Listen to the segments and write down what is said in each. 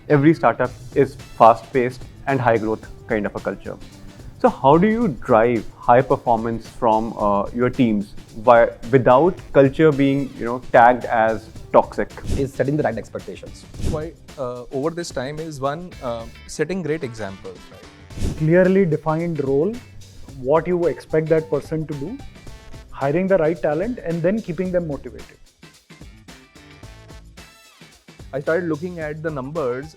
every startup is fast-paced and high-growth kind of a culture. So how do you drive high performance from your teams without culture being tagged as toxic? Is setting the right expectations. Why over this time is one, setting great examples, right? Clearly defined role, what you expect that person to do, hiring the right talent, and then keeping them motivated. I started looking at the numbers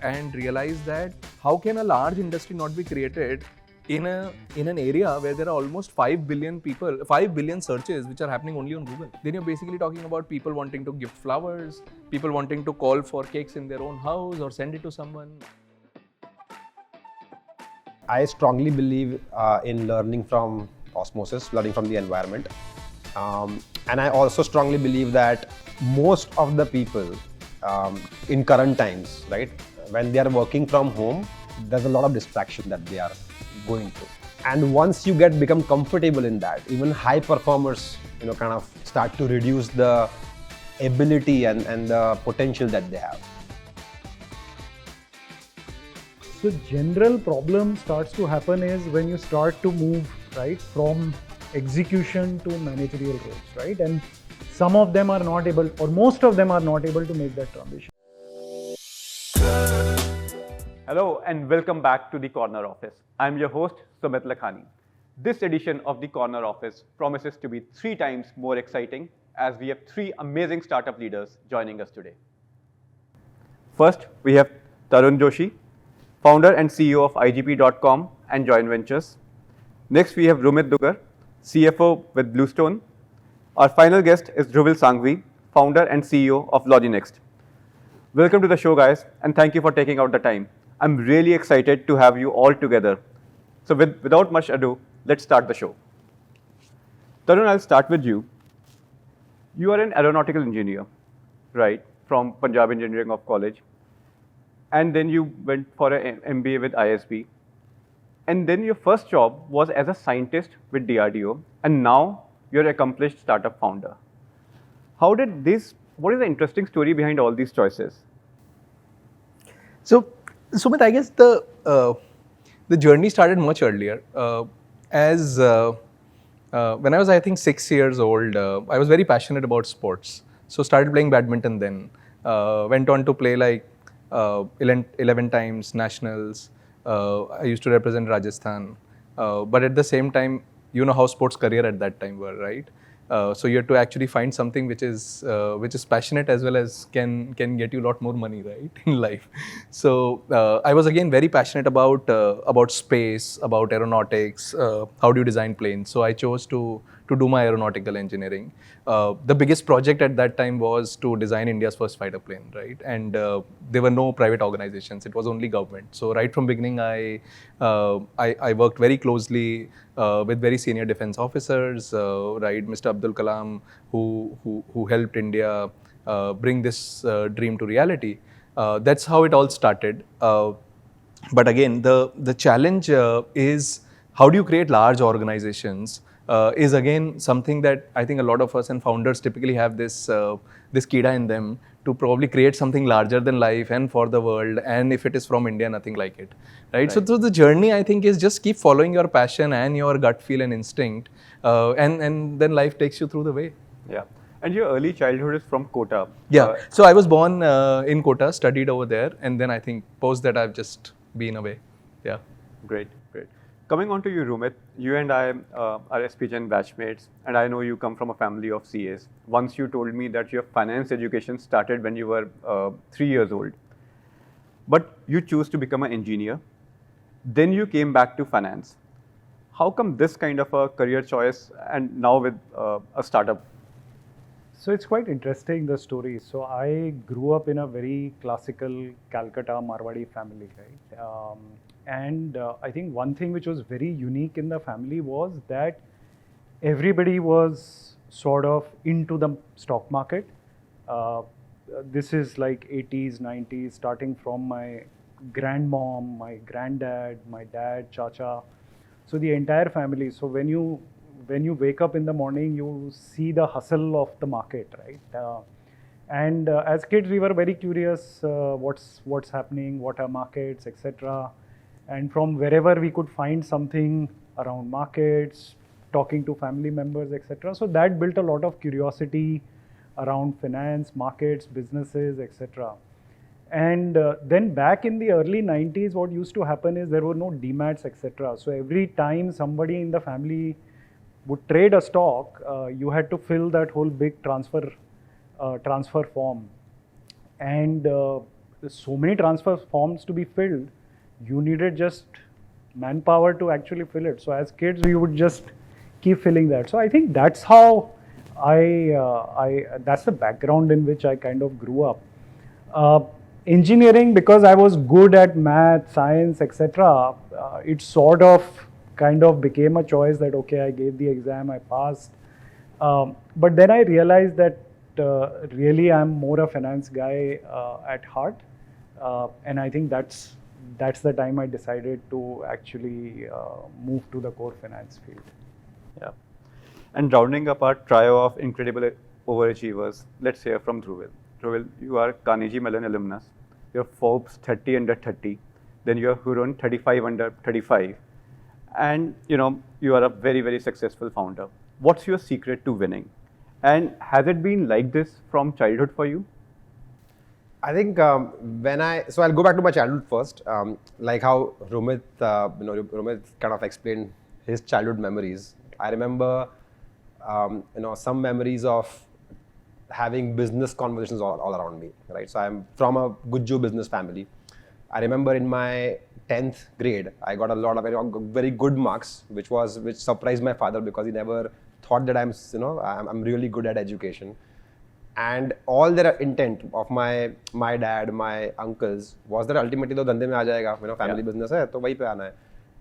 and realized that how can a large industry not be created in an area where there are almost 5 billion people, 5 billion searches which are happening only on Google. Then you're basically talking about people wanting to gift flowers, people wanting to call for cakes in their own house or send it to someone. I strongly believe in learning from osmosis, learning from the environment. And I also strongly believe that most of the people in current times, right, when they are working from home, there's a lot of distraction that they are going through. And once you become comfortable in that, even high performers, kind of start to reduce the ability and the potential that they have. So general problem starts to happen is when you start to move right from execution to managerial roles, right? And some of them are not able, or most of them are not able to make that transition. Hello and welcome back to the Corner Office. I'm your host, Sumit Lakhani. This edition of the Corner Office promises to be 3 times more exciting as we have 3 amazing startup leaders joining us today. First, we have Tarun Joshi, founder and CEO of IGP.com and Joint Ventures. Next, we have Rumit Dugar, CFO with BlueStone. Our final guest is Dhruvil Sanghvi, founder and CEO of LogiNext. Welcome to the show, guys, and thank you for taking out the time. I'm really excited to have you all together. So without much ado, let's start the show. Tarun, I'll start with you. You are an aeronautical engineer, right, from Punjab Engineering of College. And then you went for an MBA with ISB. And then your first job was as a scientist with DRDO. And now you're an accomplished startup founder. What is the interesting story behind all these choices? So, Sumit, I guess the journey started much earlier. When I was, I think, 6 years old, I was very passionate about sports. So started playing badminton then. Went on to play like 11 times nationals. I used to represent Rajasthan. But at the same time, you know how sports career at that time were, right? So you have to actually find something which is passionate as well as can get you a lot more money, right, in life. So I was again very passionate about space, about aeronautics, how do you design planes. So I chose to do my aeronautical engineering. The biggest project at that time was to design India's first fighter plane, right? And there were no private organizations; it was only government. So right from beginning, I worked very closely with very senior defense officers, right? Mr. Abdul Kalam, who helped India bring this dream to reality. That's how it all started. But again, the challenge is how do you create large organizations? Is again something that I think a lot of us and founders typically have this kida in them to probably create something larger than life and for the world. And if it is from India, nothing like it, right? So the journey I think is just keep following your passion and your gut feel and instinct, and then life takes you through the way. Yeah. And your early childhood is from Kota. Yeah. So I was born in Kota, studied over there, and then I think post that I've just been away. Yeah. Great. Coming on to you, Rumit, you and I are SPGen batchmates, and I know you come from a family of CAs. Once you told me that your finance education started when you were 3 years old, but you chose to become an engineer. Then you came back to finance. How come this kind of a career choice and now with a startup? So it's quite interesting, the story. So I grew up in a very classical Calcutta Marwadi family, right? And I think one thing which was very unique in the family was that everybody was sort of into the stock market. This is like 80s, 90s, starting from my grandmom, my granddad, my dad, chacha. So the entire family. So when you wake up in the morning, you see the hustle of the market, right? And as kids, we were very curious what's happening, what are markets, etc. And from wherever we could find something around markets, talking to family members, etc. So that built a lot of curiosity around finance, markets, businesses, etc. And then back in the early 90s, what used to happen is there were no demats, etc. So every time somebody in the family would trade a stock, you had to fill that whole big transfer form. And so many transfer forms to be filled, you needed just manpower to actually fill it. So as kids, we would just keep filling that. So I think that's how that's the background in which I kind of grew up. Engineering, because I was good at math, science, etc. It sort of kind of became a choice that, okay, I gave the exam, I passed. But then I realized that really I'm more a finance guy at heart. And I think that's the time I decided to actually move to the core finance field. Yeah. And rounding up our trio of incredible overachievers, let's hear from Dhruvil. Dhruvil, you are Carnegie Mellon alumnus. You're Forbes 30 under 30. Then you're Hurun 35 under 35. And you are a very, very successful founder. What's your secret to winning? And has it been like this from childhood for you? I think so I'll go back to my childhood first. Like how Rumit kind of explained his childhood memories. I remember, some memories of having business conversations all around me, right? So I'm from a Gujju business family. I remember in my 10th grade, I got a lot of very good marks, which surprised my father because he never thought that I'm really good at education. And all their intent of my dad, my uncles was that ultimately तो धंधे में आ जाएगा, family business है तो वहीं पे आना है.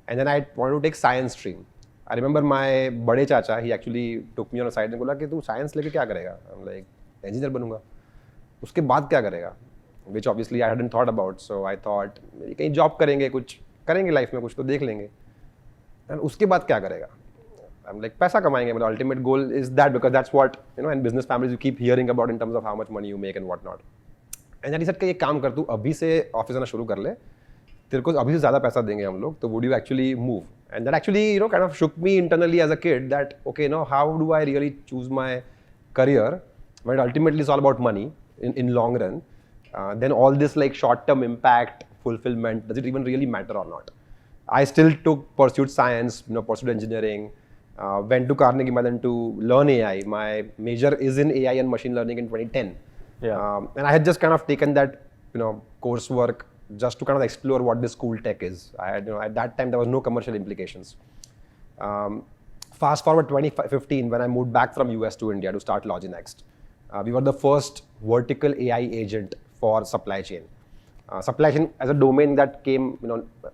And then I wanted to take science stream. I remember my बड़े चाचा, he actually took me on a side and बोला कि तू science लेके क्या करेगा? I'm like, engineer बनूंगा. उसके बाद क्या करेगा? Which obviously I hadn't thought about. So I thought कहीं job करेंगे, कुछ करेंगे life में, कुछ तो देख लेंगे. And उसके बाद क्या करेगा? I'm like, पैसा कमाएंगे. My ultimate goal is that because that's what in business families you keep hearing about in terms of how much money you make and whatnot. And then he said कि ये काम कर, तू अभी से office आना शुरू कर ले, तेरे को अभी से ज़्यादा पैसा देंगे हम लोग, तो would you actually move? And that actually kind of shook me internally as a kid that okay, how do I really choose my career when ultimately it's all about money in long run? Then all this like short-term impact, fulfillment, does it even really matter or not? I still pursued science, pursued engineering, went to Carnegie Mellon to learn AI. My major is in AI and machine learning in 2010. Yeah. And I had just kind of taken that, coursework just to kind of explore what this cool tech is. I had, at that time there was no commercial implications. Fast forward 2015 when I moved back from US to India to start LogiNext. We were the first vertical AI agent for supply chain. Supply chain as a domain that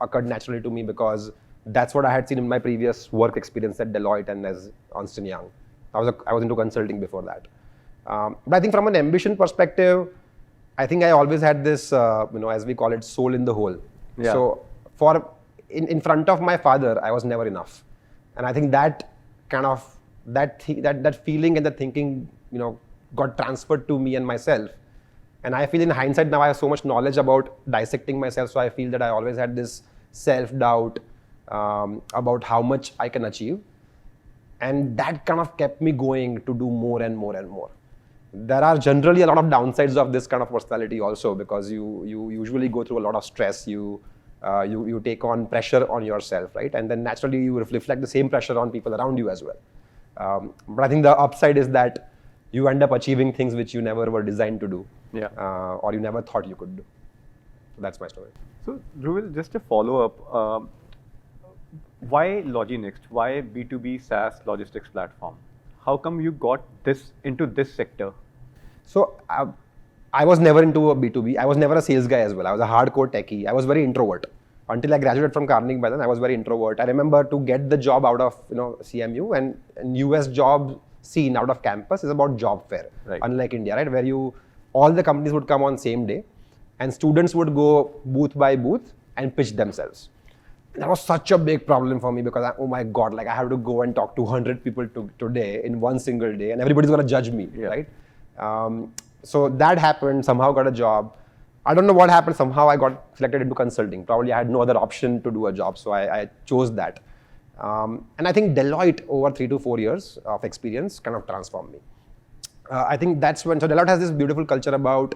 occurred naturally to me because that's what I had seen in my previous work experience at Deloitte and as Ernst & Young. I was into consulting before that. But I think from an ambition perspective, I think I always had this, as we call it, soul in the hole. Yeah. So in front of my father, I was never enough. And I think that kind of, that feeling and the thinking, got transferred to me and myself. And I feel in hindsight now I have so much knowledge about dissecting myself. So I feel that I always had this self-doubt about how much I can achieve. And that kind of kept me going to do more and more and more. There are generally a lot of downsides of this kind of personality also because you usually go through a lot of stress. You take on pressure on yourself, right? And then naturally you reflect the same pressure on people around you as well. But I think the upside is that you end up achieving things which you never were designed to do. Yeah. Or you never thought you could do. So that's my story. So Dhruvil, just a follow-up. Why LogiNext? Why B2B SaaS logistics platform? How come you got into this sector? So I was never into a B2B. I was never a sales guy as well. I was a hardcore techie. I was very introvert. Until I graduated from Carnegie Mellon, I was very introvert. I remember to get the job out of CMU and US job scene out of campus is about job fair. Right. Unlike India, right, where all the companies would come on same day and students would go booth by booth and pitch themselves. That was such a big problem for me because oh my God, like I have to go and talk to 100 people today in one single day and everybody's going to judge me, yeah. right? So that happened, somehow got a job. I don't know what happened, somehow I got selected into consulting. Probably I had no other option to do a job, so I chose that. And I think Deloitte, over 3 to 4 years of experience, kind of transformed me. I think that's when, so Deloitte has this beautiful culture about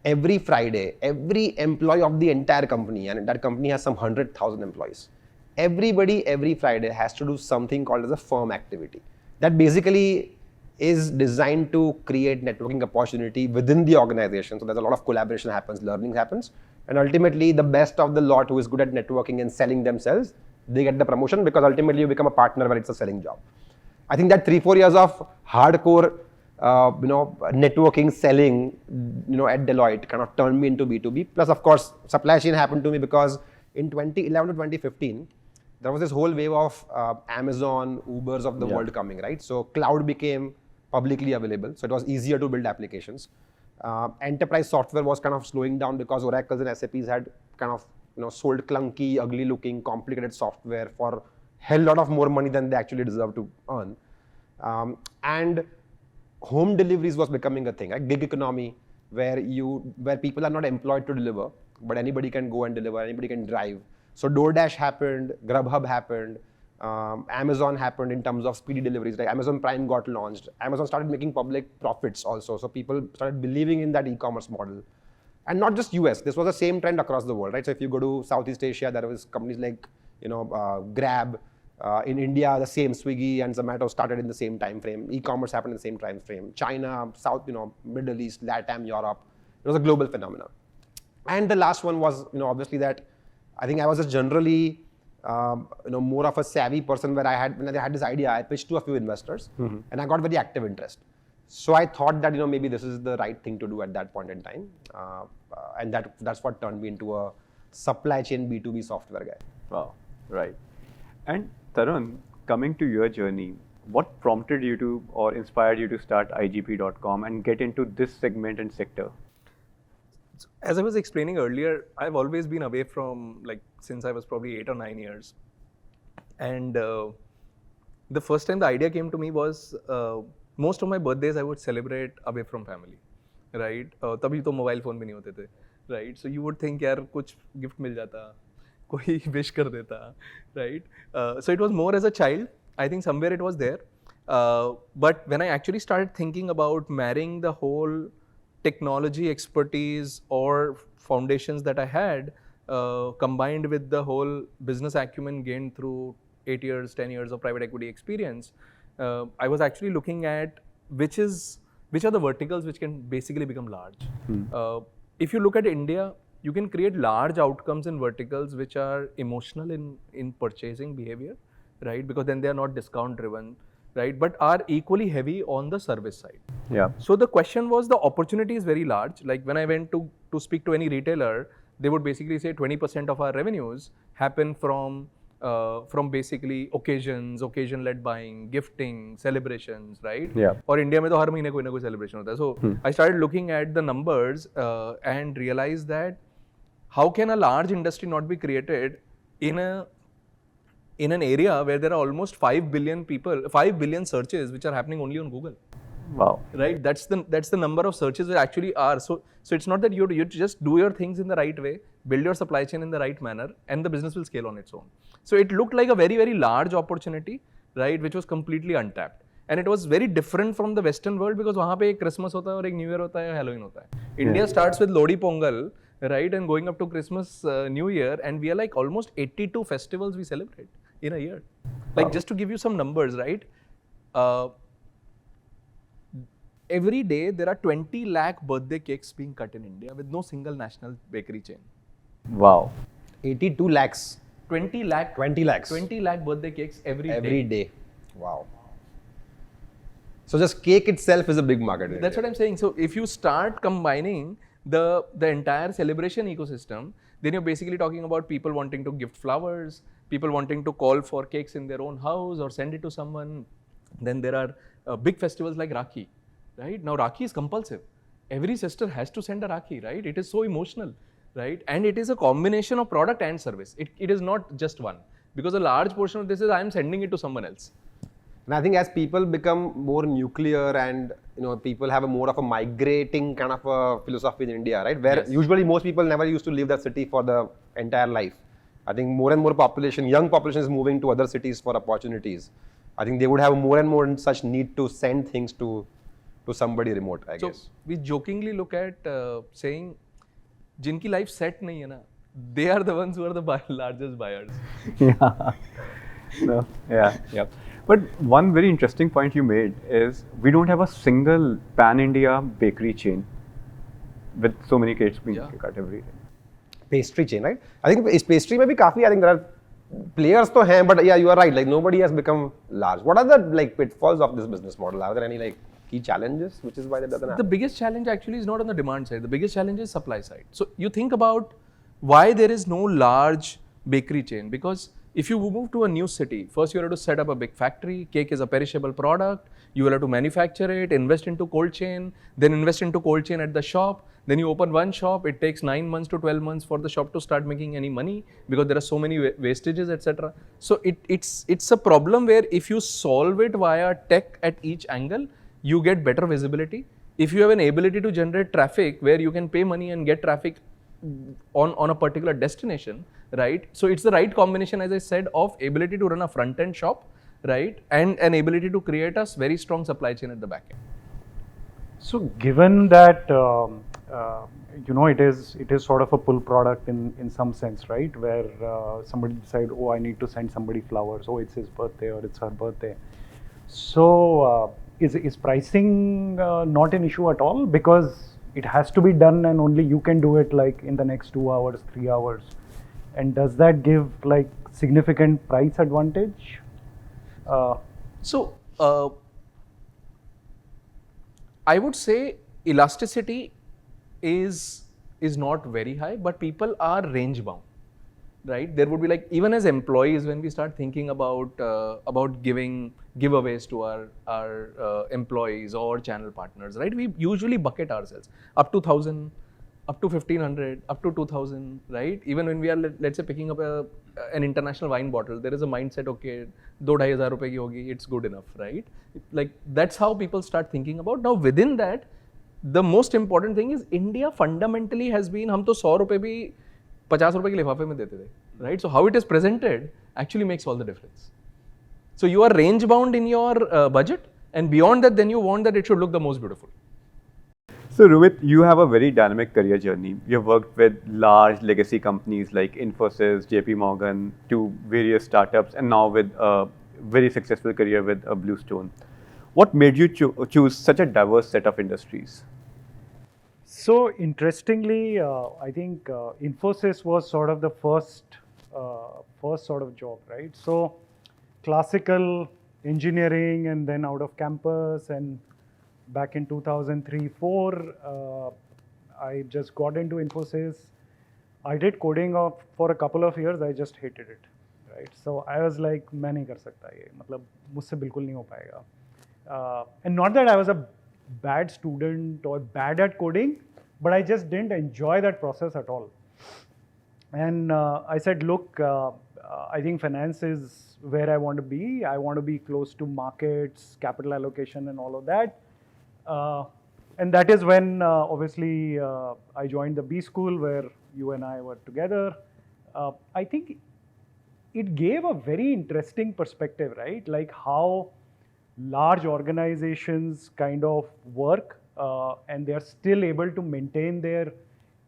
every Friday, every employee of the entire company, and that company has some 100,000 employees. Everybody, every Friday has to do something called as a firm activity. That basically is designed to create networking opportunity within the organization. So there's a lot of collaboration happens, learning happens, and ultimately the best of the lot who is good at networking and selling themselves, they get the promotion because ultimately you become a partner when it's a selling job. I think that 3-4 years of hardcore, networking, selling, at Deloitte kind of turned me into B2B. Plus, of course, supply chain happened to me because in 2011 to 2015, there was this whole wave of Amazon, Ubers of the world coming, right? So cloud became publicly available. So it was easier to build applications. Enterprise software was kind of slowing down because Oracles and SAPs had kind of sold clunky, ugly looking, complicated software for a hell lot of more money than they actually deserve to earn. And home deliveries was becoming a thing, right? Gig economy, where people are not employed to deliver, but anybody can go and deliver, anybody can drive. So DoorDash happened, Grubhub happened, Amazon happened in terms of speedy deliveries. Like Amazon Prime got launched. Amazon started making public profits also. So people started believing in that e-commerce model. And not just US, this was the same trend across the world, right? So if you go to Southeast Asia, there was companies like, Grab. In India, the same Swiggy and Zomato started in the same time frame. E-commerce happened in the same time frame. China, South, Middle East, LATAM, Europe. It was a global phenomenon. And the last one was, obviously that I think I was just generally, more of a savvy person where when I had this idea, I pitched to a few investors and I got very active interest. So I thought that, maybe this is the right thing to do at that point in time. And that's what turned me into a supply chain B2B software guy. Wow, right. And Tarun, coming to your journey, what prompted you to or inspired you to start IGP.com and get into this segment and sector? As I was explaining earlier, I've always been away from, since I was probably 8 or 9 years. And the first time the idea came to me was, most of my birthdays I would celebrate away from family, right? Tabhi to mobile phone bhi nahi hote the, right? So you would think, yaar, kuch gift mil jata, koi wish kar deta, right? So it was more as a child. I think somewhere it was there. But when I actually started thinking about marrying the whole technology expertise or foundations that I had, combined with the whole business acumen gained through 8 years, 10 years of private equity experience, I was actually looking at which are the verticals which can basically become large. If you look at India, you can create large outcomes in verticals which are emotional in purchasing behavior, right? Because then they are not discount driven, right? But are equally heavy on the service side. Yeah. So the question was, the opportunity is very large. Like when I went to speak to any retailer, they would basically say 20% of our revenues happen from basically occasion-led buying, gifting, celebrations, right? Yeah. Or India mein to har mahine koi na koi celebration hota hai. So I started looking at the numbers and realized that how can a large industry not be created in an area where there are almost 5 billion searches which are happening only on Google. Wow. Right? That's the number of searches that actually are. So it's not that you just do your things in the right way, build your supply chain in the right manner, and the business will scale on its own. So it looked like a very, very large opportunity, right, which was completely untapped. And it was very different from the Western world because वहाँ पे एक Christmas होता है और एक New Year होता है, Halloween होता है. India starts with Lodi Pongal, right, and going up to Christmas, New Year, and we are like almost 82 festivals we celebrate in a year. Like just to give you some numbers, right? Every day there are 20 lakh birthday cakes being cut in India with no single national bakery chain. Wow. 82 lakhs. 20 lakh. 20 lakhs. 20 lakh birthday cakes every day. Every day. Wow. So just cake itself is a big market. That's what I'm saying. So if you start combining the entire celebration ecosystem, then you're basically talking about people wanting to gift flowers, people wanting to call for cakes in their own house or send it to someone. Then there are big festivals like Rakhi, right? Now Rakhi is compulsive. Every sister has to send a Rakhi, right? It is so emotional, right? And it is a combination of product and service. It is not just one, because a large portion of this is I am sending it to someone else. And I think as people become more nuclear and people have a more of a migrating kind of a philosophy in India, right? Where Yes. usually most people never used to leave that city for the entire life. I think more and more population, young population is moving to other cities for opportunities. I think they would have more and more such need to send things to somebody remote, I So guess. we jokingly look at saying, "Jinki life set nahi hai na, they are the ones who are the largest buyers." Yeah. No. Yeah. Yeah. But one very interesting point you made is we don't have a single pan-India bakery chain with so many cakes being Yeah. cut every day. Pastry chain, right? I think is pastry maybe काफी. I think there are players तो हैं, but yeah, you are right. Like nobody has become large. What are the like pitfalls of this business model? Are there any like key challenges, which is why that doesn't happen? The biggest challenge actually is not on the demand side. The biggest challenge is supply side. So you think about why there is no large bakery chain, because if you move to a new city, first you have to set up a big factory. Cake is a perishable product. You will have to manufacture it, invest into cold chain, then invest into cold chain at the shop. Then you open one shop. It takes 9 months to 12 months for the shop to start making any money because there are so many wastages, etc. So it's a problem where if you solve it via tech at each angle, you get better visibility. If you have an ability to generate traffic where you can pay money and get traffic on a particular destination, right? So it's the right combination, as I said, of ability to run a front end shop, right, and an ability to create a very strong supply chain at the back end. So given that it is sort of a pull product in some sense, right? Where somebody decide, oh, I need to send somebody flowers. Oh, it's his birthday or it's her birthday. So is pricing not an issue at all, because it has to be done and only you can do it like in the next 2 hours, 3 hours, and does that give like significant price advantage? So I would say elasticity is not very high, but people are range bound, right? There would be like, even as employees, when we start thinking about giving giveaways to our employees or channel partners, right? We usually bucket ourselves up to 1,000, up to 1,500, up to 2,000, right? Even when we are, let's say, picking up an international wine bottle, there is a mindset, okay, 2,500 rupees ki hogi, it's good enough, right? Like that's how people start thinking about. Now within that, the most important thing is India fundamentally has been, हम तो 100 रुपए भी 50 रुपए के लिफाफे में देते थे, right? So how it is presented actually makes all the difference. So you are range bound in your budget, and beyond that, then you want that it should look the most beautiful. So Rumit, you have a very dynamic career journey. You have worked with large legacy companies like Infosys, JP Morgan, to various startups, and now with a very successful career with BlueStone. What made you choose such a diverse set of industries? So interestingly, I think Infosys was sort of the first sort of job, right? So classical engineering, and then out of campus, and back in 2003-04, I just got into Infosys. I did coding for a couple of years. I just hated it, right? So I was like, मैं नहीं कर सकता ये, मतलब मुझसे बिल्कुल नहीं हो पाएगा. And not that I was a bad student or bad at coding, but I just didn't enjoy that process at all. And I said, look, I think finance is where I want to be. I want to be close to markets, capital allocation, and all of that. And that is when, obviously, I joined the B school where you and I were together. I think it gave a very interesting perspective, right? Like how large organizations kind of work, and they are still able to maintain their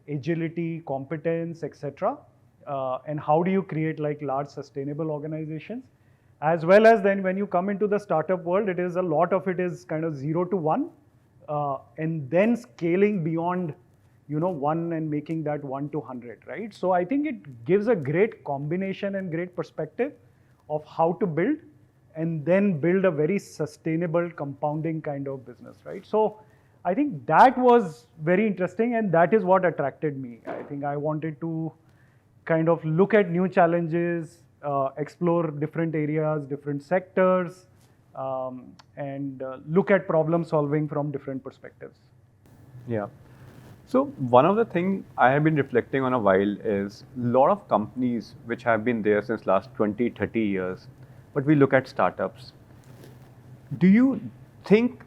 agility, competence, etc. And how do you create like large sustainable organizations? As well as then when you come into the startup world, it is a lot of it is kind of 0 to 1, and then scaling beyond 1 and making that 1 to 100, right? So I think it gives a great combination and great perspective of how to build, and then build a very sustainable compounding kind of business, right? So I think that was very interesting, and that is what attracted me. I think I wanted to kind of look at new challenges, explore different areas, different sectors, and look at problem solving from different perspectives. Yeah. So one of the things I have been reflecting on a while is a lot of companies which have been there since last 20, 30 years, but we look at startups. Do you think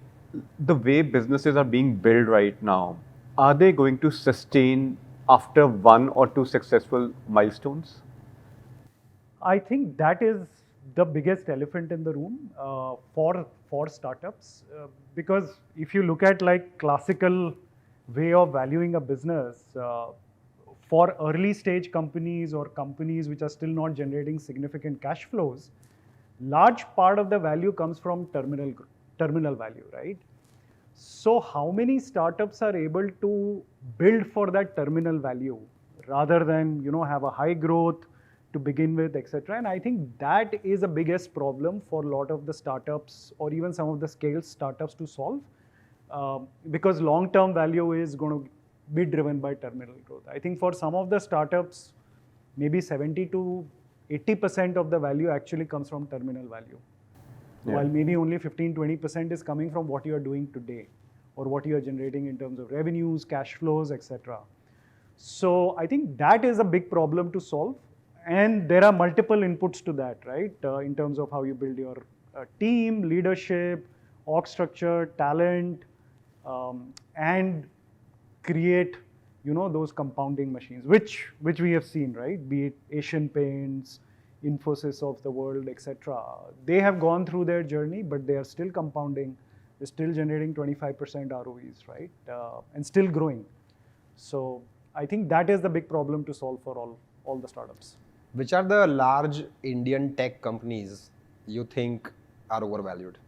the way businesses are being built right now, are they going to sustain after one or two successful milestones? I think that is the biggest elephant in the room for startups, because if you look at like classical way of valuing a business, for early stage companies or companies which are still not generating significant cash flows, large part of the value comes from terminal value, right? So how many startups are able to build for that terminal value rather than have a high growth to begin with, etc. And I think that is the biggest problem for a lot of the startups or even some of the scale startups to solve, because long-term value is going to be driven by terminal growth. I think for some of the startups, maybe 70 to 80% of the value actually comes from terminal value. Yeah. While maybe only 15-20% is coming from what you are doing today or what you are generating in terms of revenues, cash flows, etc. So I think that is a big problem to solve, and there are multiple inputs to that, right? In terms of how you build your team, leadership, org structure, talent, and create those compounding machines, which we have seen, right? Be it Asian Paints, Infosys of the world, etc. They have gone through their journey, but they are still compounding. They're still generating 25% ROEs, right? And still growing. So I think that is the big problem to solve for all the startups. Which are the large Indian tech companies you think are overvalued?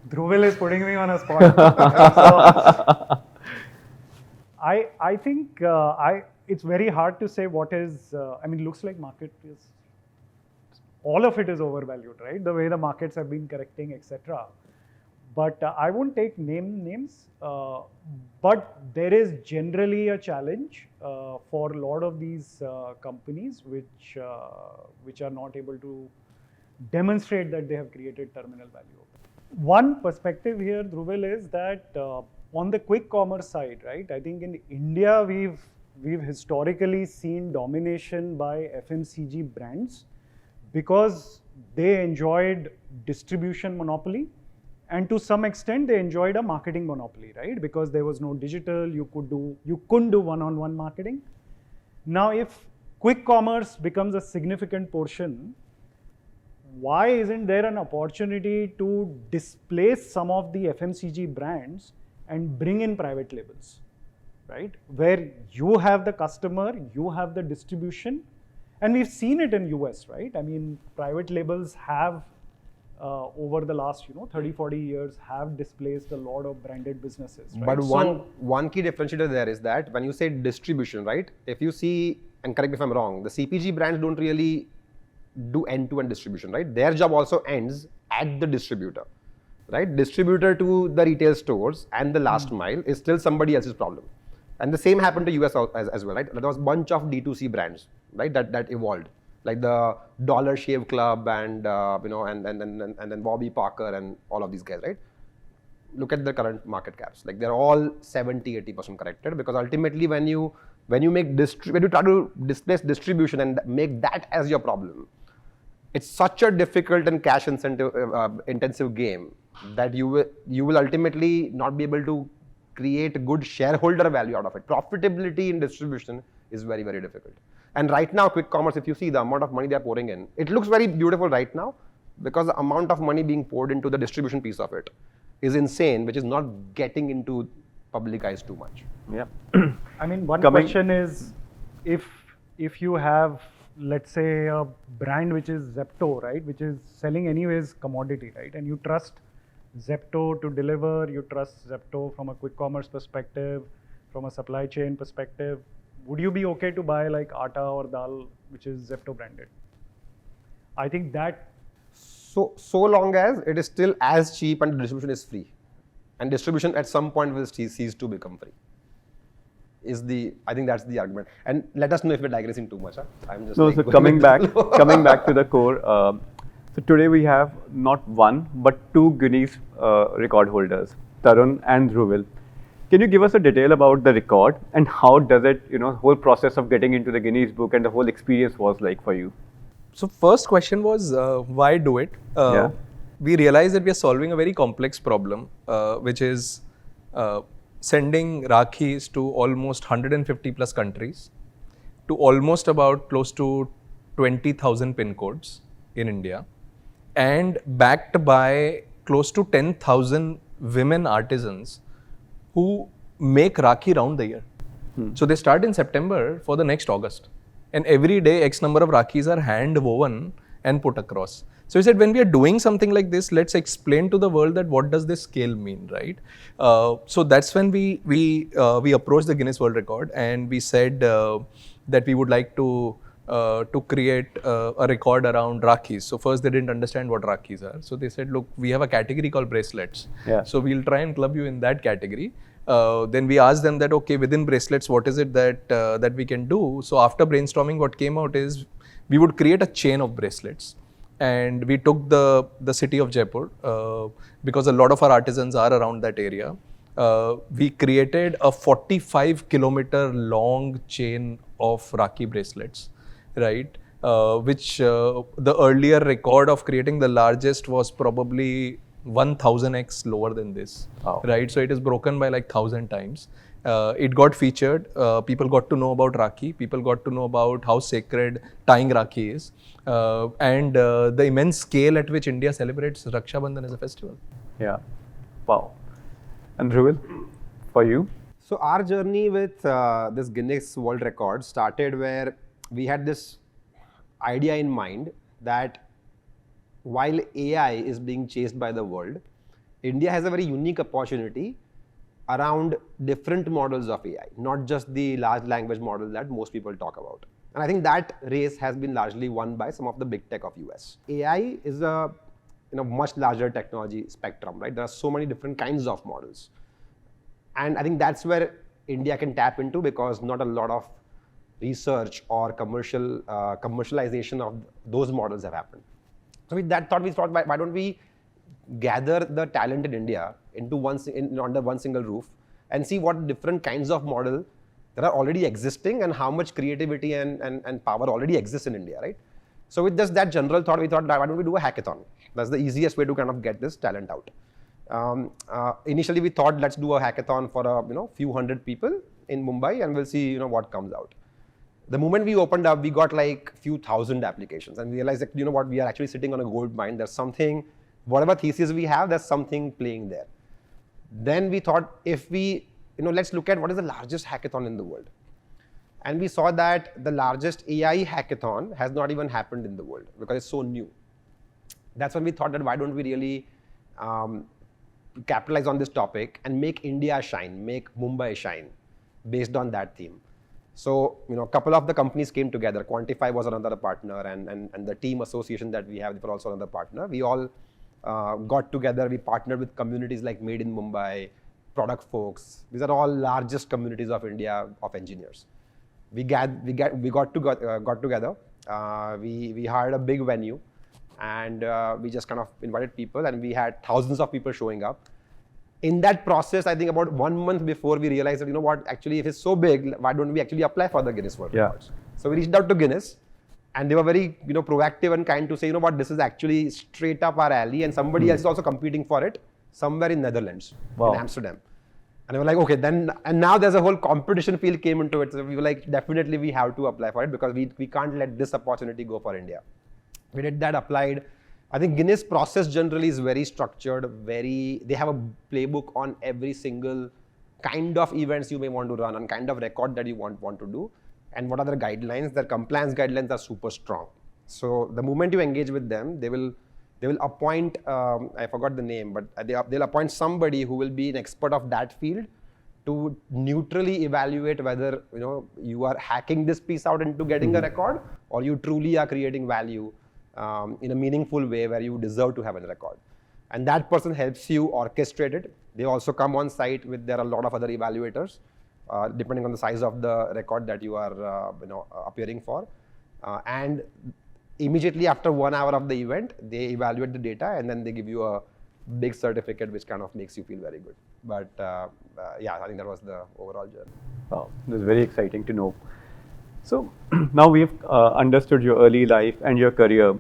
Dhruvil is putting me on a spot. I think it's very hard to say what is. Looks like market is, all of it is overvalued, right? The way the markets have been correcting, etc. But I won't take names. But there is generally a challenge for a lot of these companies which are not able to demonstrate that they have created terminal value. One perspective here, Dhruvil, is that on the quick commerce side, right? I think in India we've historically seen domination by FMCG brands because they enjoyed distribution monopoly, and to some extent they enjoyed a marketing monopoly, right? Because there was no digital, you couldn't do one-on-one marketing. Now, if quick commerce becomes a significant portion, why isn't there an opportunity to displace some of the FMCG brands and bring in private labels, right? Where you have the customer, you have the distribution, and we've seen it in US, right? I mean, private labels have over the last 30-40 years have displaced a lot of branded businesses, right? But one key differentiator there is that when you say distribution, right? If you see, and correct me if I'm wrong, the CPG brands don't really do end-to-end distribution, right? Their job also ends at the distributor, right? Distributor to the retail stores and the last mile is still somebody else's problem. And the same happened to US as well, right? There was a bunch of D2C brands, right? That evolved, like the Dollar Shave Club and and then Bobby Parker and all of these guys, right? Look at the current market caps, like they're all 70-80% corrected, because ultimately when you try to displace distribution and make that as your problem, it's such a difficult and cash intensive game that you will ultimately not be able to create good shareholder value out of it. Profitability in distribution is very, very difficult. And right now, quick commerce, if you see the amount of money they're pouring in, it looks very beautiful right now because the amount of money being poured into the distribution piece of it is insane, which is not getting into public eyes too much. Yeah. I mean, one question is, if you have, let's say, a brand which is Zepto, right, which is selling anyways commodity, right, and you trust Zepto to deliver, you trust Zepto from a quick commerce perspective, from a supply chain perspective, would you be okay to buy like atta or dal, which is Zepto branded? I think that. So long as it is still as cheap and distribution is free, and distribution at some point will cease to become free. I think that's the argument. And let us know if we're digressing too much. Huh? I'm just so coming back to the core. So today we have not one but two Guinness record holders, Tarun and Dhruvil. Can you give us a detail about the record and how does it, whole process of getting into the Guinness book and the whole experience was like for you? So first question was why do it? we realized that we are solving a very complex problem, which is sending Rakhis to almost 150 plus countries, to almost about close to 20,000 pin codes in India, and backed by close to 10,000 women artisans who make Rakhi round the year. So they start in September for the next August. And every day, X number of Rakhis are hand woven and put across. So we said, when we are doing something like this, let's explain to the world that what does this scale mean, right? So that's when we approached the Guinness World Record, and we said that we would like to create a record around Rakhis. So first they didn't understand what Rakhis are. So they said, look, we have a category called bracelets. Yeah. So we'll try and club you in that category. Then we asked them that, okay, within bracelets, what is it that we can do? So after brainstorming, what came out is we would create a chain of bracelets. And we took the city of Jaipur, because a lot of our artisans are around that area. We created a 45-kilometer long chain of Rakhi bracelets, right? Which the earlier record of creating the largest was probably 1000x lower than this, right? So it is broken by like 1,000 times. It got featured. People got to know about Rakhi. People got to know about how sacred tying Rakhi is, and the immense scale at which India celebrates Raksha Bandhan as a festival. Yeah. Wow. And Dhruvil, for you? So our journey with this Guinness World Record started where we had this idea in mind that while AI is being chased by the world, India has a very unique opportunity around different models of AI, not just the large language model that most people talk about. And I think that race has been largely won by some of the big tech of US. AI is a much larger technology spectrum, right? There are so many different kinds of models. And I think that's where India can tap into, because not a lot of research or commercialization of those models have happened. So with that thought, we thought, why don't we gather the talent in India into under one single roof and see what different kinds of model that are already existing and how much creativity and power already exists in India, right? So with just that general thought, we thought, why don't we do a hackathon? That's the easiest way to kind of get this talent out. Initially, we thought, let's do a hackathon for a few hundred people in Mumbai, and we'll see what comes out. The moment we opened up, we got like few thousand applications, and we realized that we are actually sitting on a gold mine. There's something, whatever thesis we have, there's something playing there. Then we thought, if we let's look at what is the largest hackathon in the world. And we saw that the largest AI hackathon has not even happened in the world because it's so new. That's when we thought that why don't we really capitalize on this topic and make India shine, make Mumbai shine based on that theme. So, a couple of the companies came together. Quantify was another partner, and the team association that we have were also another partner. We all got together. We partnered with communities like Made in Mumbai, Product Folks. These are all largest communities of India of engineers. We got together. We hired a big venue, and we just kind of invited people, and we had thousands of people showing up. In that process, I think about 1 month before, we realized that, actually, if it's so big, why don't we actually apply for the Guinness World Records? So we reached out to Guinness, and they were very, proactive and kind to say, this is actually straight up our alley, and somebody else is also competing for it somewhere in Netherlands, in Amsterdam. And they were like, okay, then, and now there's a whole competition feel came into it. So we were like, definitely we have to apply for it because we can't let this opportunity go for India. We did that, applied. I think Guinness process generally is very structured, they have a playbook on every single kind of events you may want to run and kind of record that you want to do. And what are the guidelines? Their compliance guidelines are super strong. So the moment you engage with them, they will appoint, I forgot the name, but they'll appoint somebody who will be an expert of that field to neutrally evaluate whether you are hacking this piece out into getting a record, or you truly are creating value in a meaningful way where you deserve to have a record. And that person helps you orchestrate it. They also come on site there are a lot of other evaluators, depending on the size of the record that you are appearing for. And immediately after 1 hour of the event, they evaluate the data, and then they give you a big certificate which kind of makes you feel very good. But I think that was the overall journey. Wow, this is very exciting to know. So now we have understood your early life and your career,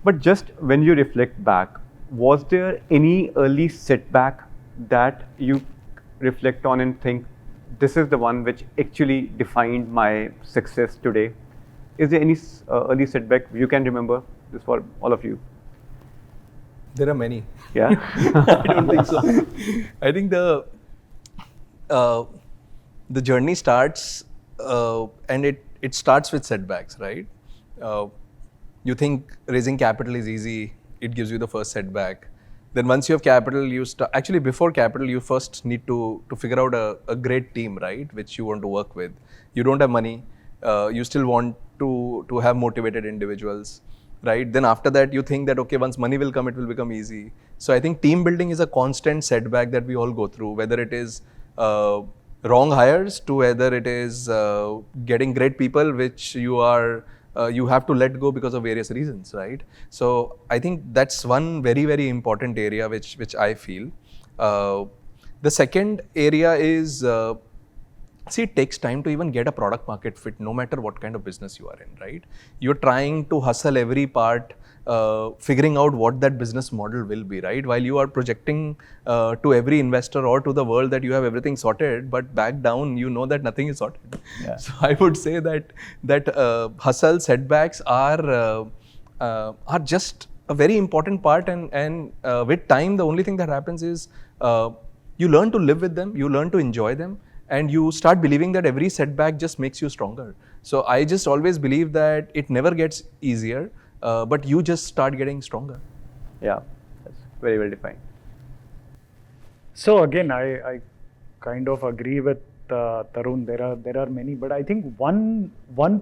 but just when you reflect back, was there any early setback that you reflect on and think, this is the one which actually defined my success today? Is there any early setback you can remember? This for all of you. There are many. Yeah. I don't think so. I think the journey starts and it starts with setbacks, right? You think raising capital is easy. It gives you the first setback. Then once you have capital, actually before capital, you first need to figure out a great team, right? Which you want to work with. You don't have money. You still want to have motivated individuals, right? Then after that, you think that, okay, once money will come, it will become easy. So I think team building is a constant setback that we all go through, whether it is wrong hires to whether it is getting great people, which you have to let go because of various reasons, right? So I think that's one very, very important area which I feel. The second area is, see, it takes time to even get a product market fit, no matter what kind of business you are in, right? You're trying to hustle every part, figuring out what that business model will be, right? While you are projecting to every investor or to the world that you have everything sorted, but back down, you know that nothing is sorted. Yeah. So I would say that hustle setbacks are just a very important part, and with time, the only thing that happens is you learn to live with them, you learn to enjoy them, and you start believing that every setback just makes you stronger. So I just always believe that it never gets easier, but you just start getting stronger. Yeah, that's very well defined. So again, I kind of agree with Tarun. There are many, but I think one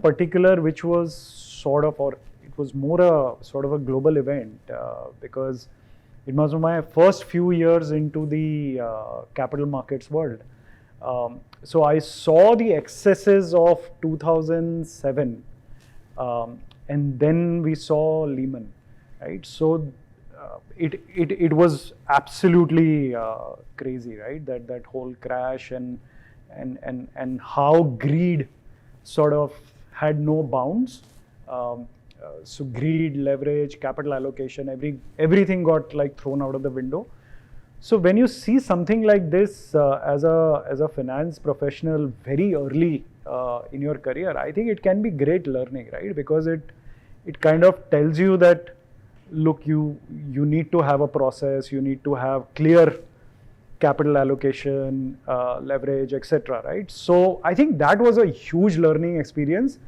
particular which was sort of, or it was more a sort of a global event because it was my first few years into the capital markets world. So I saw the excesses of 2007, and then we saw Lehman, right? So it was absolutely crazy, right? That whole crash and how greed sort of had no bounds. So greed, leverage, capital allocation, everything got like thrown out of the window. So when you see something like this as a finance professional very early in your career, I think it can be great learning, right? Because it kind of tells you that, look, you need to have a process, you need to have clear capital allocation, leverage, etc. Right? So I think that was a huge learning experience,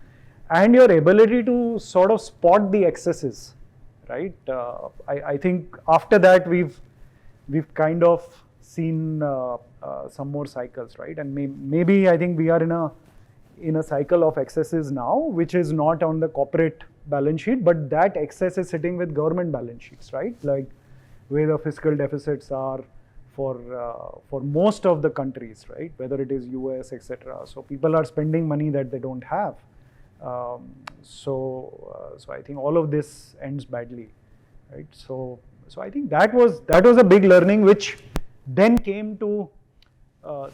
and your ability to sort of spot the excesses, right? I think after that we've kind of seen some more cycles, right? And maybe I think we are in a cycle of excesses now, which is not on the corporate balance sheet, but that excess is sitting with government balance sheets, right? Like where the fiscal deficits are for most of the countries, right? Whether it is US, etc. So people are spending money that they don't have. So I think all of this ends badly, right? So I think that was a big learning, which then came to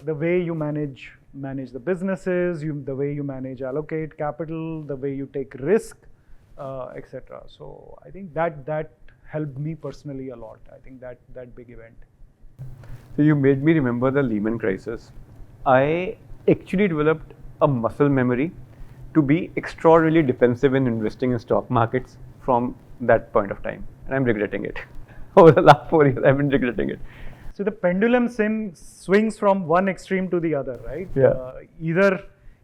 the way you manage the businesses, the way you allocate capital, the way you take risk, etc. So I think that helped me personally a lot. I think that big event. So you made me remember the Lehman crisis. I actually developed a muscle memory to be extraordinarily defensive in investing in stock markets from that point of time, and I'm regretting it. Over the last 4 years, I've been regretting it. So the pendulum swings from one extreme to the other, right? Yeah.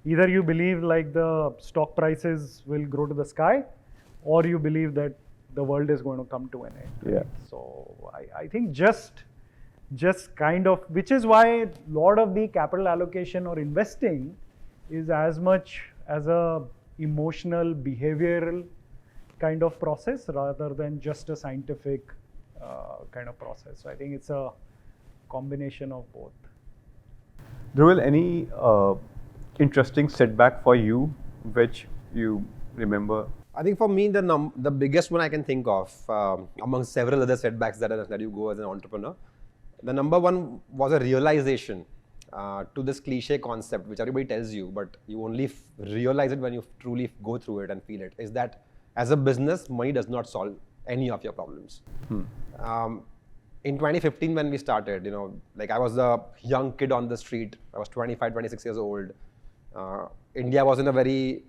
Either you believe like the stock prices will grow to the sky, or you believe that the world is going to come to an end. Right? Yeah. So I think just kind of, which is why a lot of the capital allocation or investing is as much as a emotional, behavioral kind of process rather than just a scientific kind of process. So I think it's a combination of both. Dhruvil, any interesting setback for you which you remember? I think for me, the biggest one I can think of among several other setbacks that you go as an entrepreneur, the number one was a realization to this cliche concept which everybody tells you, but you only realize it when you truly go through it and feel it, is that as a business, money does not solve any of your problems. In 2015 when we started, like I was a young kid on the street. I was 25, 26 years old. India was in a very,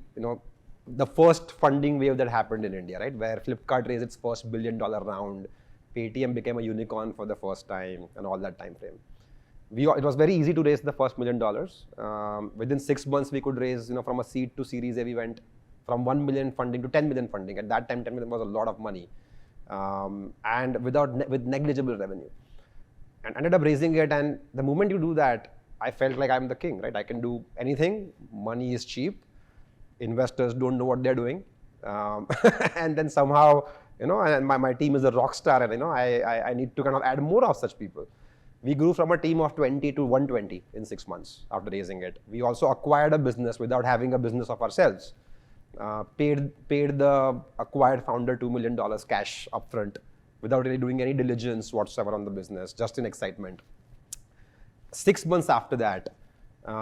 the first funding wave that happened in India, right? Where Flipkart raised its first $1 billion round. Paytm became a unicorn for the first time and all that time frame. It was very easy to raise the first $1 million. Within 6 months, we could raise, from a seed to Series A, we went from 1 million funding to 10 million funding. At that time, 10 million was a lot of money. And with negligible revenue. And ended up raising it, and the moment you do that, I felt like I'm the king, right? I can do anything, money is cheap, investors don't know what they're doing. And then somehow, and my team is a rock star, and I need to kind of add more of such people. We grew from a team of 20 to 120 in 6 months after raising it. We also acquired a business without having a business of ourselves. Paid the acquired founder $2 million cash upfront without really doing any diligence whatsoever on the business, just in excitement. 6 months after that,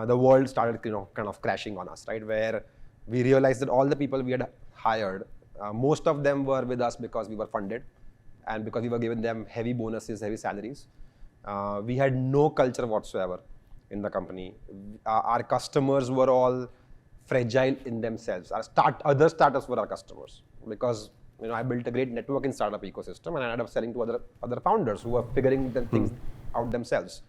the world started kind of crashing on us, right? Where we realized that all the people we had hired, most of them were with us because we were funded and because we were giving them heavy bonuses, heavy salaries. We had no culture whatsoever in the company. Our customers were all fragile in themselves. Other startups were our customers because I built a great network in startup ecosystem, and I ended up selling to other founders who were figuring things out themselves.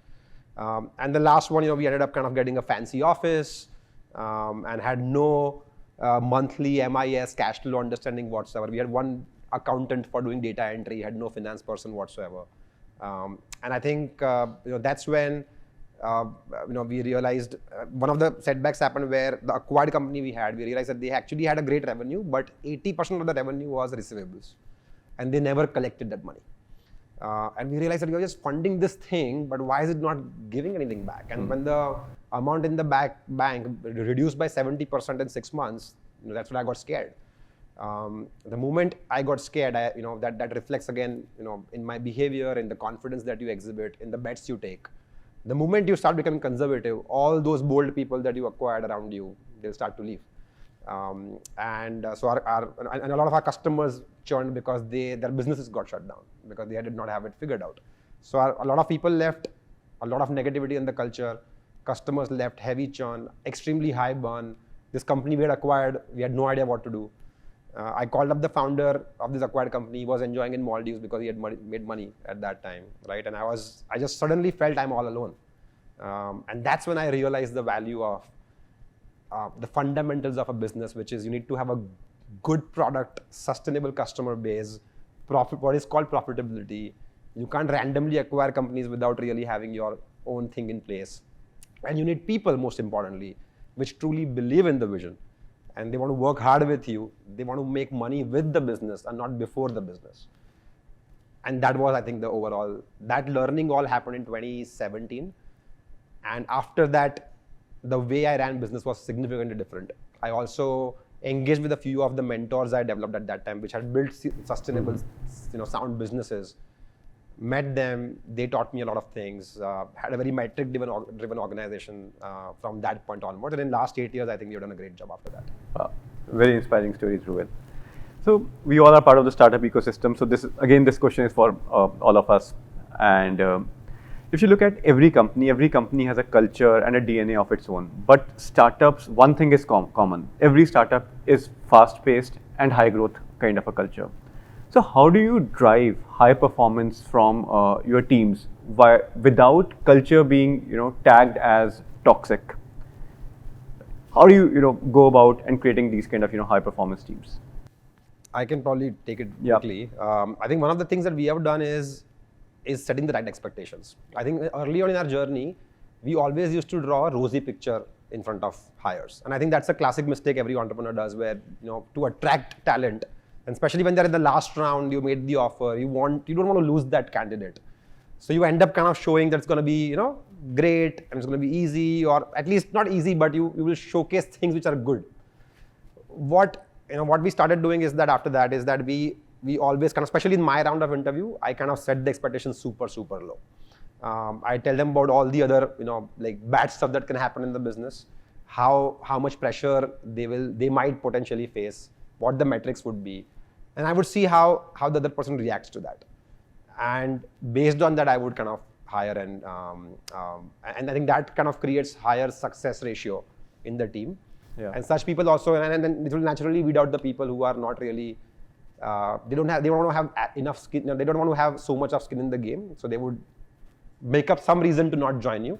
And the last one, we ended up kind of getting a fancy office and had no monthly MIS cash flow understanding whatsoever. We had one accountant for doing data entry, had no finance person whatsoever. And I think that's when we realized one of the setbacks happened where the acquired company we realized that they actually had a great revenue, but 80% of the revenue was receivables, and they never collected that money. And we realized that we were just funding this thing, but why is it not giving anything back? And when the amount in the bank reduced by 70% in 6 months, that's when I got scared. The moment I got scared, that reflects again, in my behavior, in the confidence that you exhibit, in the bets you take. The moment you start becoming conservative, all those bold people that you acquired around you, they'll start to leave. So and a lot of our customers churned because their businesses got shut down because they did not have it figured out. So a lot of people left, a lot of negativity in the culture. Customers left, heavy churn, extremely high burn. This company we had acquired, we had no idea what to do. I called up the founder of this acquired company. He was enjoying in Maldives because he had made money at that time, right? And I just suddenly felt I'm all alone. And that's when I realized the value of the fundamentals of a business, which is you need to have a good product, sustainable customer base, what is called profitability. You can't randomly acquire companies without really having your own thing in place. And you need people, most importantly, which truly believe in the vision. And they want to work hard with you. They want to make money with the business and not before the business. And that was, I think, that learning all happened in 2017. And after that, the way I ran business was significantly different. I also engaged with a few of the mentors I developed at that time, which had built sustainable, sound businesses. Met them, they taught me a lot of things, had a very metric-driven organization from that point onward. And in the last 8 years, I think we've done a great job after that. Wow. Very inspiring story, Dhruvil. So we all are part of the startup ecosystem. So this question is for all of us. And if you look at every company has a culture and a DNA of its own. But startups, one thing is common. Every startup is fast-paced and high-growth kind of a culture. So how do you drive high performance from your teams without culture being tagged as toxic? How do you go about and creating these kind of high performance teams? I can probably take it quickly. I think one of the things that we have done is setting the right expectations. I think early on in our journey, we always used to draw a rosy picture in front of hires, and I think that's a classic mistake every entrepreneur does, where to attract talent. And especially when they're in the last round, you made the offer, you don't want to lose that candidate. So you end up kind of showing that it's going to be, great and it's going to be easy, or at least not easy, but you will showcase things which are good. What we started doing is that after that is that we always kind of, especially in my round of interview, I kind of set the expectations super, super low. I tell them about all the other, like bad stuff that can happen in the business, how much pressure they might potentially face, what the metrics would be. and I would see how the other person reacts to that, and based on that I would kind of hire, and I think that kind of creates higher success ratio in the team. Yeah. And such people also, and then it will naturally weed out the people who are not really, they don't want to have enough skin, they don't want to have so much of skin in the game, so they would make up some reason to not join you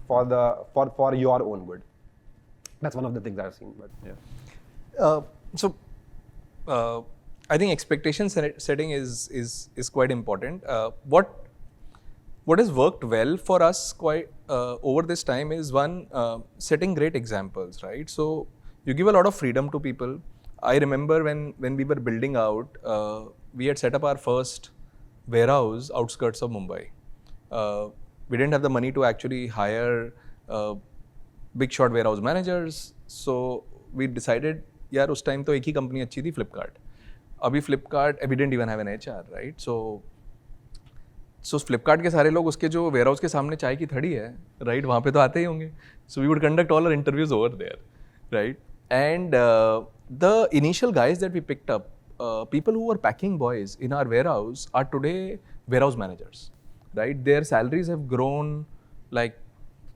for your own good. That's one of the things I've seen. But So I think expectation setting is quite important. What has worked well for us quite over this time is one, setting great examples, right? So you give a lot of freedom to people. I remember when we were building out, we had set up our first warehouse outskirts of Mumbai. We didn't have the money to actually hire big shot warehouse managers, so we decided, यार उस time तो एक ही company अच्छी थी, Flipkart. अभी Flipkart, we didn't even have an HR, right? So Flipkart के सारे लोग उसके जो warehouse के सामने चाय की थड़ी है, right? वहाँ पे तो आते ही होंगे. So we would conduct all our interviews over there, right? And the initial guys that we picked up, people who were packing boys in our warehouse are today warehouse managers, right? Their salaries have grown like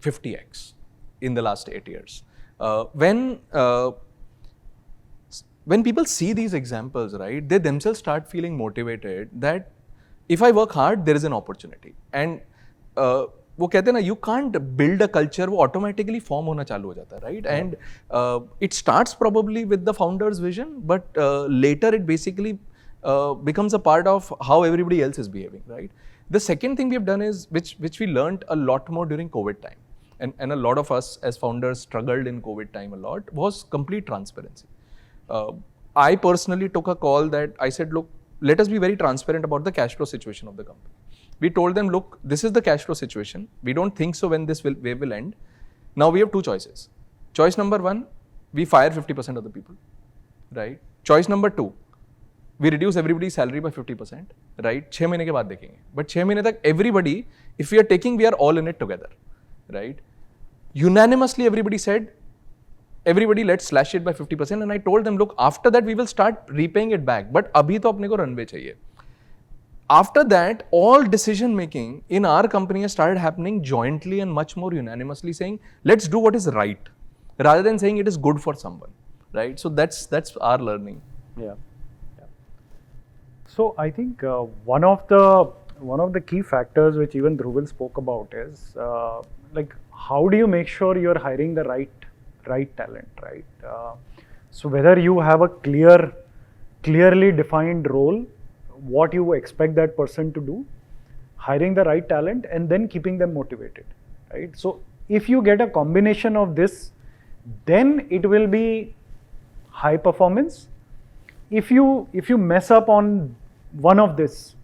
50x in the last 8 years. When people see these examples, right, they themselves start feeling motivated that if I work hard, there is an opportunity. And वो कहते हैं ना, you can't build a culture, वो automatically form होना चालू हो जाता है, right? And it starts probably with the founder's vision, but later it basically becomes a part of how everybody else is behaving, right? The second thing we have done is, which we learned a lot more during COVID time, and a lot of us as founders struggled in COVID time a lot, was complete transparency. I personally took a call that I said, look, let us be very transparent about the cash flow situation of the company. We told them, look, this is the cash flow situation. We don't think so when this wave will end. Now we have two choices. Choice number one, we fire 50% of the people, right? Choice number two, we reduce everybody's salary by 50%, right? 6 महीने के बाद देखेंगे. But 6 महीने तक everybody, if we are taking, we are all in it together, right? Unanimously, everybody said, everybody let's slash it by 50%. And I told them, look, after that we will start repaying it back. But अभी तो अपने को runway चाहिए. After that, all decision making in our company has started happening jointly and much more unanimously, saying, let's do what is right, rather than saying it is good for someone, right? So that's our learning. Yeah. So I think one of the key factors which even Dhruvil spoke about is like, how do you make sure you're hiring the right talent, right? So whether you have a clearly defined role, what you expect that person to do, hiring the right talent, and then keeping them motivated, right? So if you get a combination of this, then it will be high performance. If you mess up on one of this,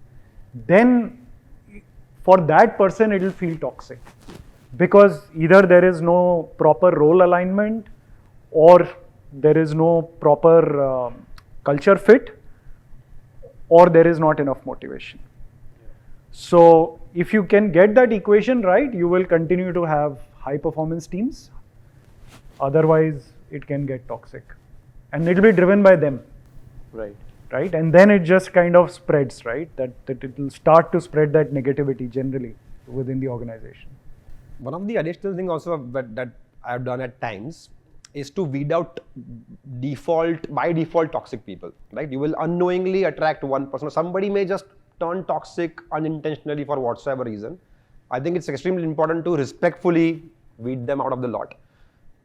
then for that person it will feel toxic, because either there is no proper role alignment, or there is no proper culture fit, or there is not enough motivation. So if you can get that equation right, you will continue to have high performance teams. Otherwise, it can get toxic, and it will be driven by them. Right, and then it just kind of spreads, right? That it will start to spread that negativity generally within the organization. One of the additional thing also that I've done at times is to weed out by default toxic people, right? You will unknowingly attract one person. Somebody may just turn toxic unintentionally for whatsoever reason. I think it's extremely important to respectfully weed them out of the lot,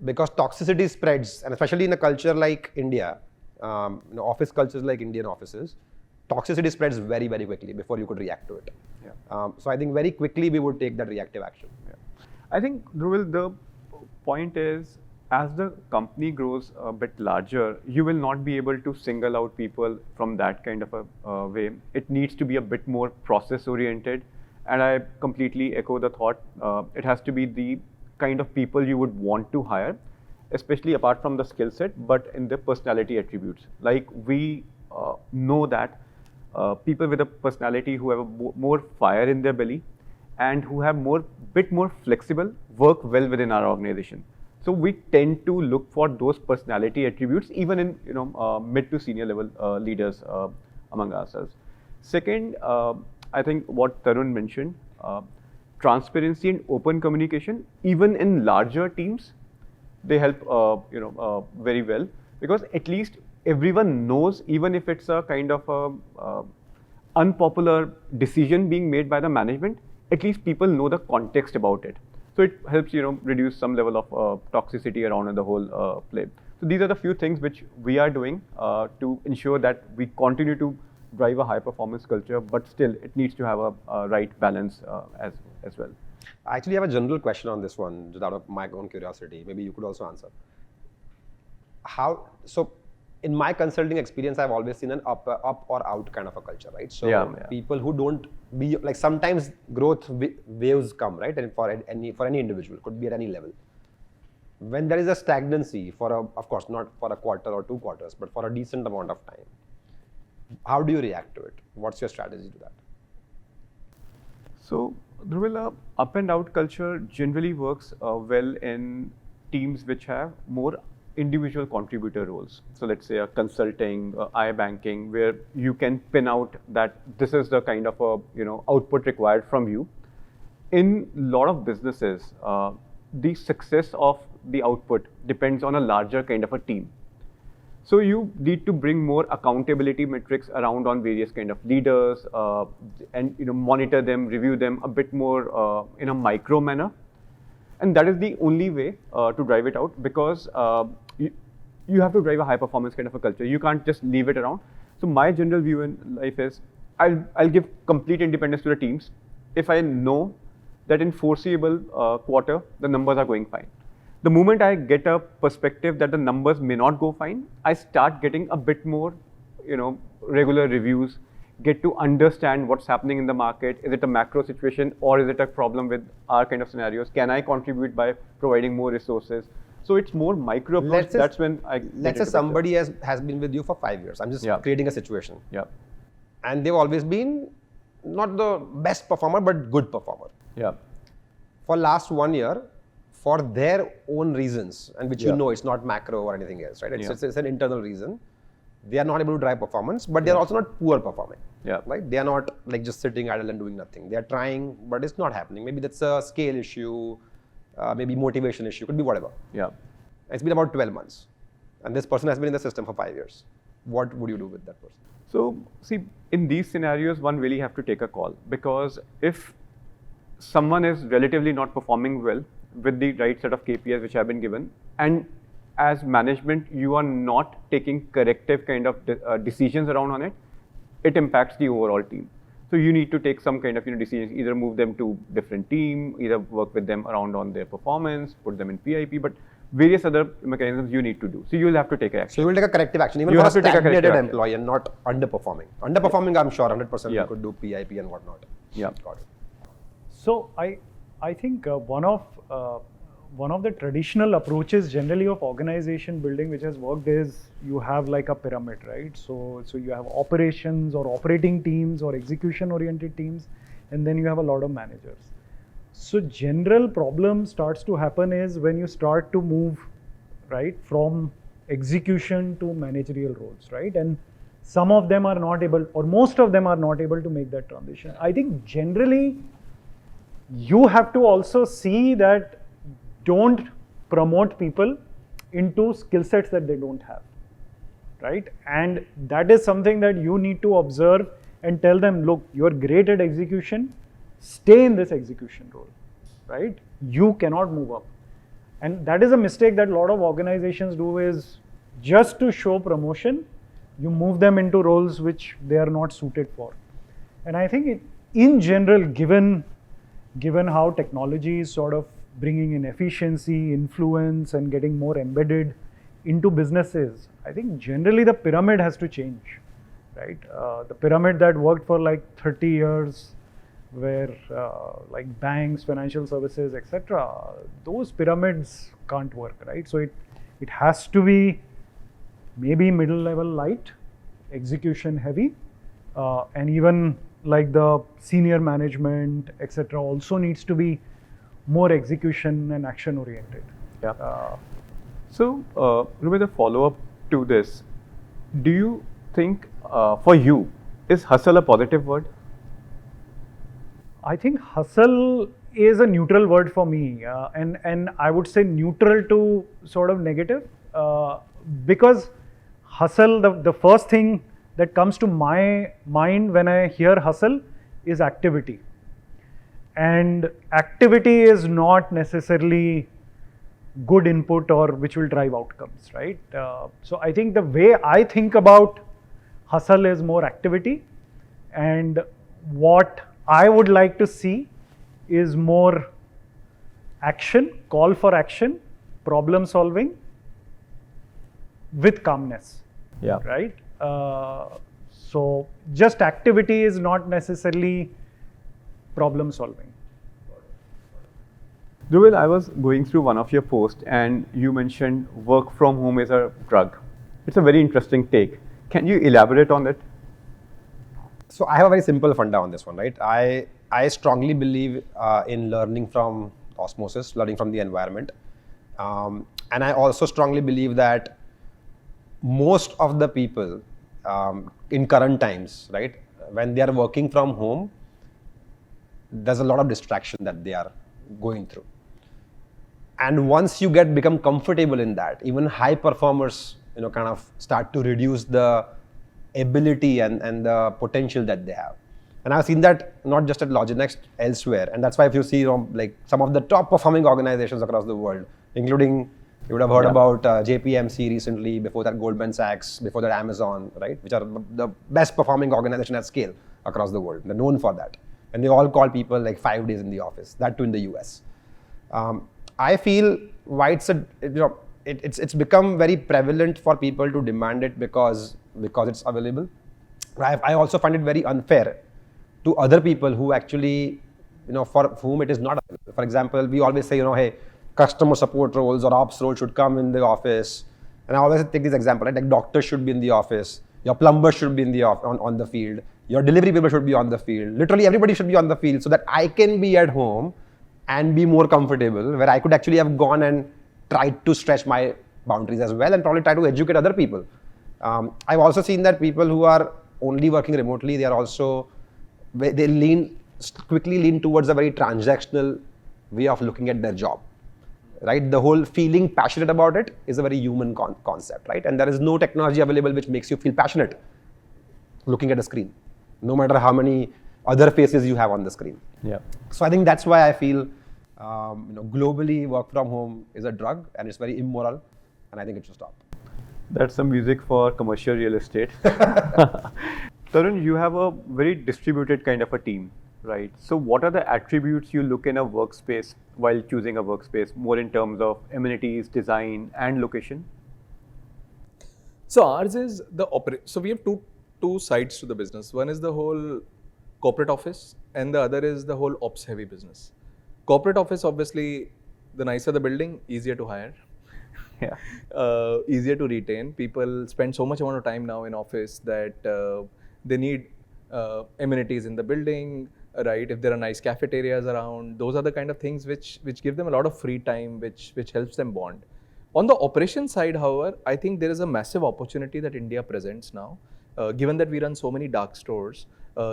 because toxicity spreads, and especially in a culture like India, office cultures like Indian offices, toxicity spreads very, very quickly before you could react to it. Yeah. So I think very quickly we would take that reactive action. Yeah. I think, Dhruvil, the point is, as the company grows a bit larger, you will not be able to single out people from that kind of a way. It needs to be a bit more process oriented, and I completely echo the thought. It has to be the kind of people you would want to hire, especially apart from the skill set, but in the personality attributes. Like we know that people with a personality who have more fire in their belly and who have bit more flexible work well within our organization. So we tend to look for those personality attributes even in mid to senior level leaders among ourselves. Second, I think what Tarun mentioned, transparency and open communication, even in larger teams, they help very well, because at least everyone knows, even if it's a kind of a unpopular decision being made by the management, at least people know the context about it. So it helps reduce some level of toxicity around the whole play. So these are the few things which we are doing to ensure that we continue to drive a high performance culture, but still it needs to have a right balance as well. I actually have a general question on this one, just out of my own curiosity. Maybe you could also answer. So in my consulting experience, I've always seen an up or out kind of a culture, right? So people who don't be like, sometimes growth waves come, right? And for any individual, could be at any level. When there is a stagnancy of course, not for a quarter or 2 quarters, but for a decent amount of time, how do you react to it? What's your strategy to that? So, Dhruvil, up and out culture generally works well in teams which have more individual contributor roles. So let's say a consulting, iBanking, where you can pin out that this is the kind of output required from you. In a lot of businesses, the success of the output depends on a larger kind of a team. So you need to bring more accountability metrics around on various kind of leaders, and monitor them, review them a bit more in a micro manner. And that is the only way to drive it out, because you have to drive a high performance kind of a culture. You can't just leave it around. So my general view in life is I'll give complete independence to the teams if I know that in foreseeable quarter the numbers are going fine. The moment I get a perspective that the numbers may not go fine, I start getting a bit more regular reviews, get to understand what's happening in the market. Is it a macro situation, or is it a problem with our kind of scenarios? Can I contribute by providing more resources? So it's more micro approach. That's when I let's say somebody has been with you for 5 years. I'm just creating a situation. Yeah. And they've always been not the best performer, but good performer. Yeah. For last 1 year, for their own reasons, and which it's not macro or anything else, right? It's an internal reason. They are not able to drive performance, but they are also not poor performing. Yeah. Right? They are not like just sitting idle and doing nothing. They are trying, but it's not happening. Maybe that's a scale issue, maybe motivation issue, could be whatever. Yeah. It's been about 12 months, and this person has been in the system for 5 years. What would you do with that person? So see, in these scenarios, one really have to take a call, because if someone is relatively not performing well with the right set of KPIs which have been given, and as management you are not taking corrective kind of decisions around on it, it impacts the overall team. So you need to take some kind of decisions, either move them to different team, either work with them around on their performance, put them in PIP, but various other mechanisms you need to do. So you will have to take action. So you will take a corrective action, even for a stagnated employee and not underperforming. Underperforming, I'm sure 100% you could do PIP and whatnot. Yeah. Got it. So I think one of the traditional approaches generally of organization building which has worked is you have like a pyramid, right? So you have operations or operating teams or execution oriented teams, and then you have a lot of managers. So general problem starts to happen is when you start to move, right, from execution to managerial roles, right? And some of them are not able, or most of them are not able to make that transition. I think generally you have to also see that don't promote people into skill sets that they don't have, right? And that is something that you need to observe and tell them, look, you're great at execution, stay in this execution role, right? You cannot move up. And that is a mistake that a lot of organizations do, is just to show promotion, you move them into roles which they are not suited for. And I think in general, given how technology is sort of bringing in efficiency, influence, and getting more embedded into businesses, I think generally the pyramid has to change, right? The pyramid that worked for like 30 years, where like banks, financial services, etc., those pyramids can't work, right? So it has to be maybe middle level light, execution heavy, and even like the senior management, etc., also needs to be more execution and action oriented. Yeah. So, Rumit, a follow up to this. Do you think, for you, Is hustle a positive word? I think hustle is a neutral word for me, and I would say neutral to sort of negative, because hustle, the first thing that comes to my mind when I hear hustle is activity, and activity is not necessarily good input or which will drive outcomes, right? So I think the way I think about hustle is more activity, and what I would like to see is more action, call for action, problem solving with calmness, Yeah. right? So just activity is not necessarily problem solving. Dhruvil, I was going through one of your posts and you mentioned work from home is a drug. It's a very interesting take. Can you elaborate on it? So I have a very simple funda on this one, right? I strongly believe in learning from osmosis, learning from the environment. And I also strongly believe that most of the people in current times, right, when they are working from home, there's a lot of distraction that they are going through. And once you become comfortable in that, even high performers, kind of start to reduce the ability and the potential that they have. And I've seen that not just at LogiNext, elsewhere. And that's why if you see like some of the top performing organizations across the world, including, you would have heard about JPMC recently, before that Goldman Sachs, before that Amazon, right? Which are the best performing organization at scale across the world. They're known for that. And they all call people like 5 days in the office, that too in the US. I feel why it's become very prevalent for people to demand it because it's available. I also find it very unfair to other people who actually, for whom it is not available. For example, we always say, hey, customer support roles or ops roles should come in the office. And I always take this example, right? Like doctors should be in the office, your plumber should be in the on the field, your delivery people should be on the field. Literally everybody should be on the field so that I can be at home and be more comfortable, where I could actually have gone and tried to stretch my boundaries as well and probably try to educate other people. I've also seen that people who are only working remotely, they quickly lean towards a very transactional way of looking at their job, right? The whole feeling passionate about it is a very human concept, right? And there is no technology available which makes you feel passionate looking at a screen, no matter how many other faces you have on the screen. Yeah. So I think that's why I feel globally work from home is a drug and it's very immoral, and I think it should stop. That's some music for commercial real estate. Tarun, you have a very distributed kind of a team, right? So what are the attributes you look in a workspace while choosing a workspace, more in terms of amenities, design, and location? So ours is so we have two sides to the business. One is the whole corporate office, and the other is the whole ops heavy business. Corporate office, obviously, the nicer the building, easier to hire. Yeah. Easier to retain. People spend so much amount of time now in office that they need amenities in the building, right? If there are nice cafeterias around, those are the kind of things which give them a lot of free time, which helps them bond. On the operation side, however, I think there is a massive opportunity that India presents now, given that we run so many dark stores.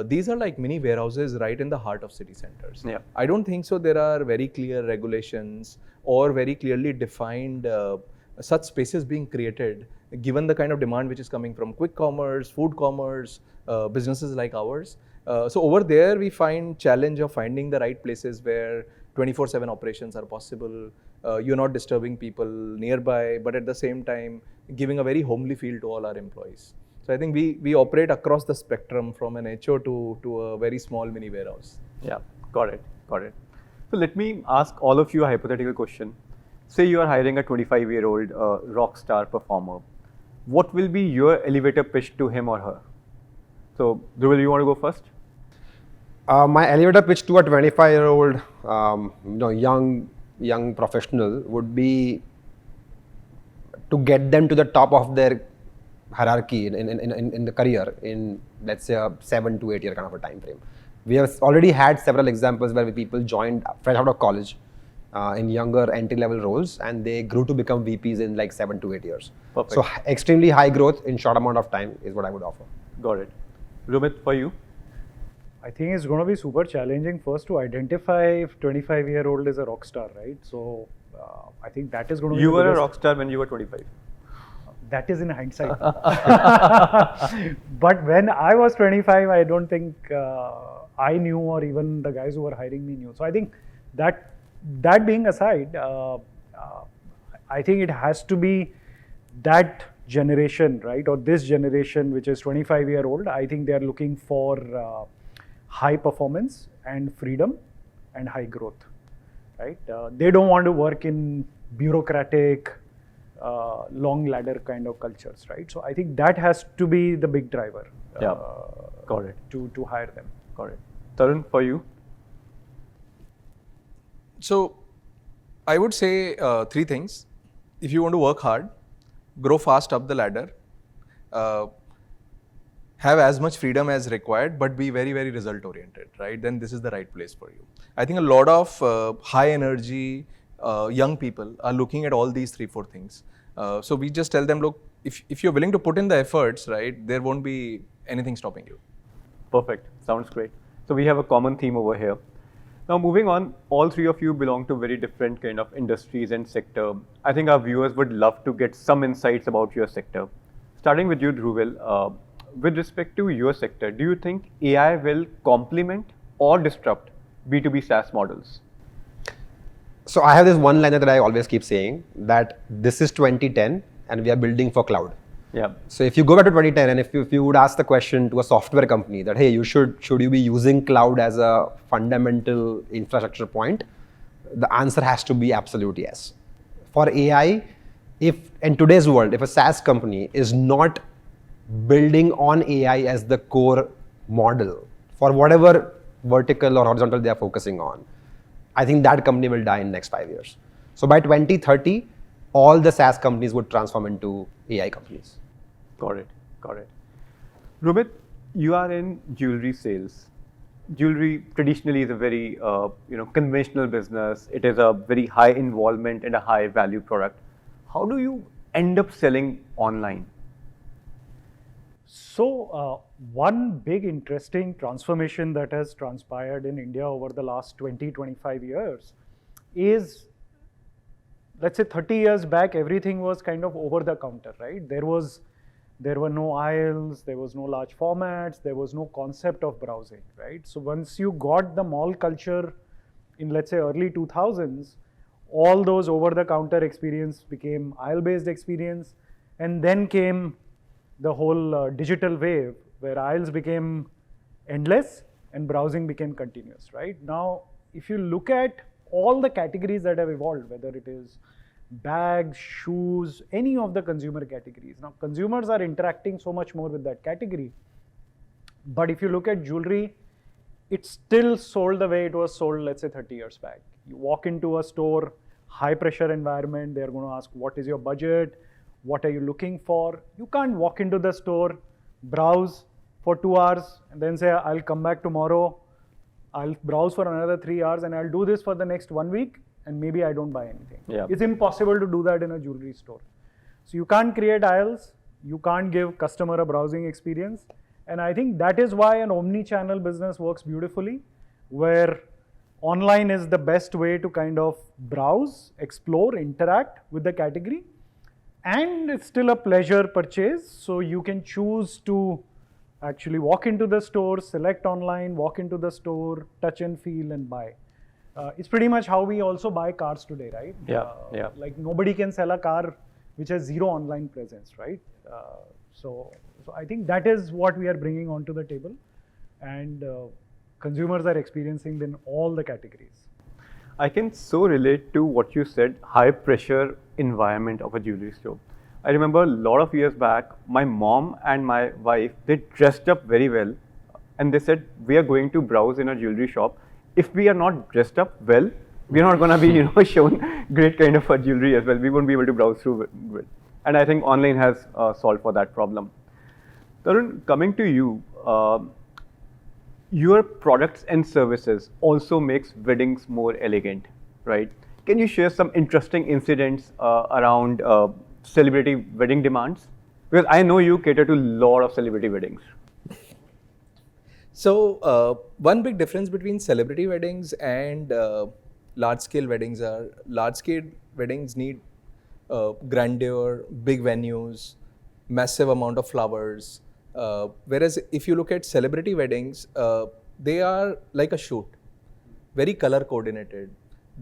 These are like mini warehouses right in the heart of city centers. Yeah. I don't think so there are very clear regulations or very clearly defined such spaces being created, given the kind of demand which is coming from quick commerce, food commerce, businesses like ours. So over there, we find challenge of finding the right places where 24/7 operations are possible. You're not disturbing people nearby, but at the same time, giving a very homely feel to all our employees. So I think we operate across the spectrum from an HO to a very small mini warehouse. Yeah, got it. So let me ask all of you a hypothetical question. Say you are hiring a 25-year-old rock star performer. What will be your elevator pitch to him or her? So, Dhruvil, you want to go first? My elevator pitch to a 25-year-old, young professional would be to get them to the top of their hierarchy in the career in, let's say, a 7 to 8 year kind of a time frame. We have already had several examples where people joined fresh out of college in younger entry-level roles, and they grew to become VPs in like 7 to 8 years. Perfect. So extremely high growth in short amount of time is what I would offer. Got it. Rumit, for you? I think it's going to be super challenging first to identify if 25-year-old is a rock star, right? So I think that is going to be You the were a biggest- rock star when you were 25. That is in hindsight. But when I was 25, I don't think I knew, or even the guys who were hiring me knew. So I think that being aside, I think it has to be that generation, right, or this generation, which is 25-year-old. I think they are looking for high performance and freedom and high growth, right? They don't want to work in bureaucratic, long ladder kind of cultures, right? So I think that has to be the big driver. Got it. To hire them. Got it. Tarun, for you? So I would say three things. If you want to work hard, grow fast up the ladder, have as much freedom as required, but be very, very result oriented, right? Then this is the right place for you. I think a lot of high energy young people are looking at all these 3-4 things. So we just tell them, look, if you're willing to put in the efforts, right, there won't be anything stopping you. Perfect. Sounds great. So we have a common theme over here. Now moving on, all three of you belong to very different kind of industries and sector. I think our viewers would love to get some insights about your sector. Starting with you, Dhruvil, with respect to your sector, do you think AI will complement or disrupt B2B SaaS models? So I have this one liner that I always keep saying, that this is 2010 and we are building for cloud. Yeah. So if you go back to 2010 and if you would ask the question to a software company that, hey, should you be using cloud as a fundamental infrastructure point, the answer has to be absolute yes. For AI, if in today's world, if a SaaS company is not building on AI as the core model for whatever vertical or horizontal they are focusing on, I think that company will die in the next 5 years. So by 2030, all the SaaS companies would transform into AI companies. Got it. Got it. Rumit, you are in jewelry sales. Jewelry traditionally is a very conventional business. It is a very high involvement and a high value product. How do you end up selling online? So one big interesting transformation that has transpired in India over the last 20-25 years is, let's say 30 years back, everything was kind of over the counter, right? There were no aisles, there was no large formats, there was no concept of browsing, right? So once you got the mall culture in, let's say, early 2000s, all those over the counter experience became aisle based experience, and then came the whole digital wave where aisles became endless and browsing became continuous, right? Now, if you look at all the categories that have evolved, whether it is bags, shoes, any of the consumer categories. Now, consumers are interacting so much more with that category. But if you look at jewelry, it's still sold the way it was sold, let's say 30 years back. You walk into a store, high pressure environment, they're going to ask, what is your budget? What are you looking for? You can't walk into the store, browse for 2 hours, and then say, I'll come back tomorrow. I'll browse for another 3 hours, and I'll do this for the next 1 week, and maybe I don't buy anything. Yeah. It's impossible to do that in a jewelry store. So you can't create aisles, you can't give customer a browsing experience. And I think that is why an omni-channel business works beautifully, where online is the best way to kind of browse, explore, interact with the category. And it's still a pleasure purchase, so you can choose to actually walk into the store, select online, walk into the store, touch and feel and buy. It's pretty much how we also buy cars today, right? Yeah. Like nobody can sell a car which has zero online presence, right? So I think that is what we are bringing onto the table, and consumers are experiencing in all the categories. I can so relate to what you said, high pressure environment of a jewelry store. I remember a lot of years back, my mom and my wife, they dressed up very well, and they said, we are going to browse in a jewelry shop. If we are not dressed up well, we are not going to be shown great kind of a jewelry as well. We won't be able to browse through it. And I think online has solved for that problem. Tarun, coming to you, your products and services also makes weddings more elegant, right? Can you share some interesting incidents around celebrity wedding demands? Because I know you cater to a lot of celebrity weddings. So one big difference between celebrity weddings and large-scale weddings are large-scale weddings need grandeur, big venues, massive amount of flowers. Whereas if you look at celebrity weddings, they are like a shoot, very color coordinated.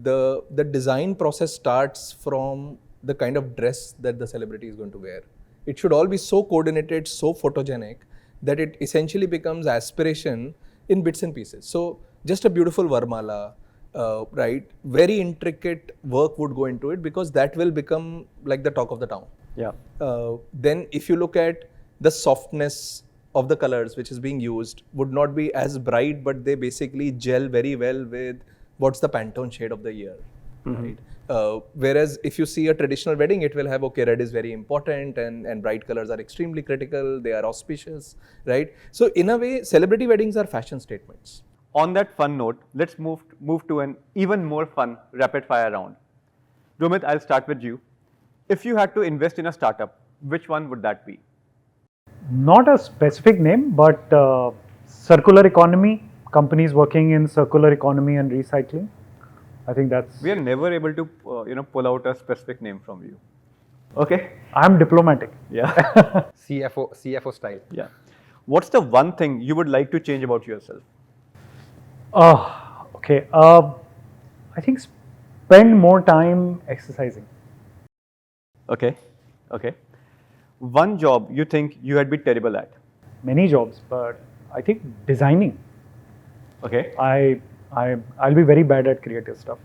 The design process starts from the kind of dress that the celebrity is going to wear. It should all be so coordinated, so photogenic that it essentially becomes aspiration in bits and pieces. So just a beautiful varmala, right? Very intricate work would go into it because that will become like the talk of the town. Yeah. Then if you look at the softness of the colors which is being used would not be as bright, but they basically gel very well with what's the Pantone shade of the year, right? Whereas if you see a traditional wedding, it will have, okay, red is very important and bright colors are extremely critical, they are auspicious, right? So in a way, celebrity weddings are fashion statements. On that fun note, let's move to an even more fun rapid fire round. Rumit, I'll start with you. If you had to invest in a startup, which one would that be? Not a specific name, but circular economy, companies working in circular economy and recycling. I think that's... We are never able to pull out a specific name from you. Okay. I'm diplomatic. Yeah. CFO style. Yeah. What's the one thing you would like to change about yourself? Okay. I think spend more time exercising. Okay. Okay. One job you think you had be terrible at? Many jobs, but I think designing. Okay. I'll be very bad at creative stuff.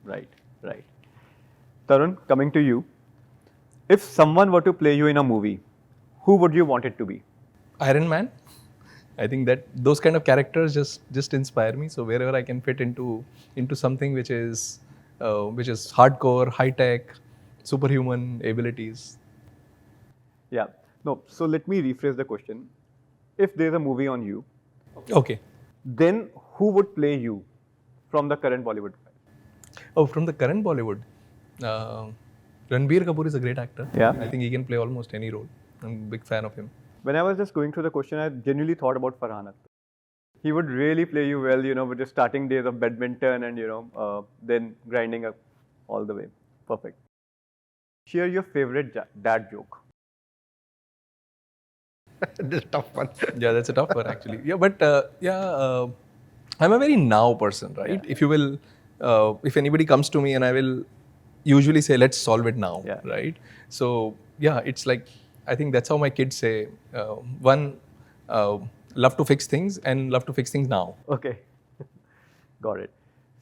Right. Right. Tarun, coming to you. If someone were to play you in a movie, who would you want it to be? Iron Man. I think that those kind of characters just inspire me. So wherever I can fit into something which is hardcore, high tech, superhuman abilities. Yeah. No. So let me rephrase the question. If there's a movie on you, Okay. then who would play you from the current Bollywood? Oh, from the current Bollywood, Ranbir Kapoor is a great actor. Yeah. I think he can play almost any role. I'm a big fan of him. When I was just going through the question, I genuinely thought about Farhan Akhtar. He would really play you well, with the starting days of badminton and, then grinding up all the way. Perfect. Share your favorite dad joke. This is a tough one. Yeah, that's a tough one actually. Yeah, but I'm a very now person, right? Yeah. If you will, if anybody comes to me and I will usually say, let's solve it now, Yeah. right? So yeah, it's like, I think that's how my kids say, one, love to fix things and love to fix things now. Okay. Got it.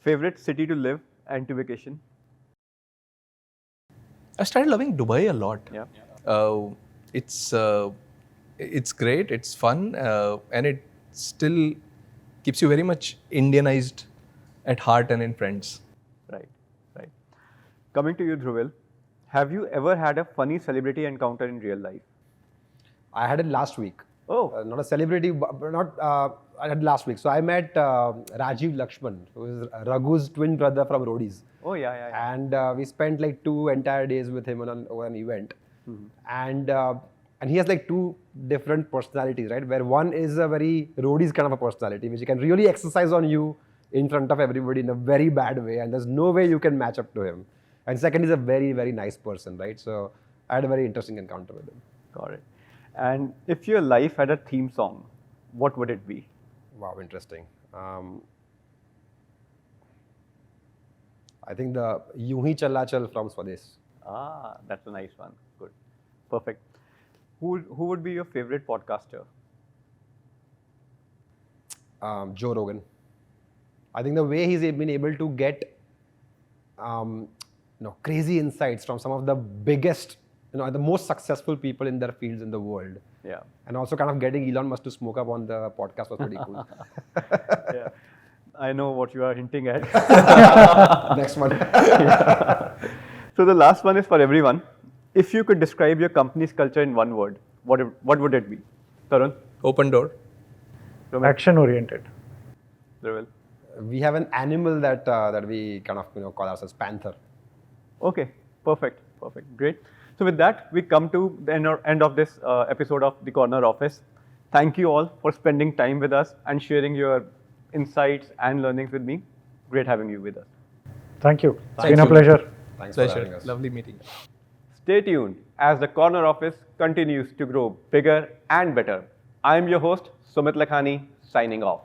Favorite city to live and to vacation? I started loving Dubai a lot. Yeah. It's great, it's fun, and it still keeps you very much Indianized at heart and in friends. Right. Right. Coming to you, Dhruvil. Have you ever had a funny celebrity encounter in real life? I had it last week. Oh. Not a celebrity, but not. I had last week. So I met Rajiv Lakshman, who is Raghu's twin brother from Roadies. Oh, yeah. And we spent like 2 entire days with him on an event. And he has like 2 different personalities, right? Where one is a very Roadies kind of a personality, which he can really exercise on you in front of everybody in a very bad way, and there's no way you can match up to him. And second is a very, very nice person, right? So I had a very interesting encounter with him. Got it. And if your life had a theme song, what would it be? Wow, interesting. I think the Yun Hi Challa Chal from Swades. Ah, that's a nice one. Good. Perfect. Who would be your favorite podcaster? Joe Rogan. I think the way he's been able to get crazy insights from some of the biggest, the most successful people in their fields in the world. Yeah. And also kind of getting Elon Musk to smoke up on the podcast was pretty cool. Yeah. I know what you are hinting at. Next one. So the last one is for everyone. If you could describe your company's culture in one word, what would it be? Tarun? Open door. Action oriented. Dhruvil? We have an animal that we kind of call ourselves Panther. Okay, perfect, great. So with that, we come to the end of this episode of The Corner Office. Thank you all for spending time with us and sharing your insights and learnings with me. Great having you with us. Thank you. It's Thank been a you. pleasure. Thanks for having Pleasure. us. Lovely meeting you. Stay tuned as the Corner Office continues to grow bigger and better. I am your host, Sumit Lakhani, signing off.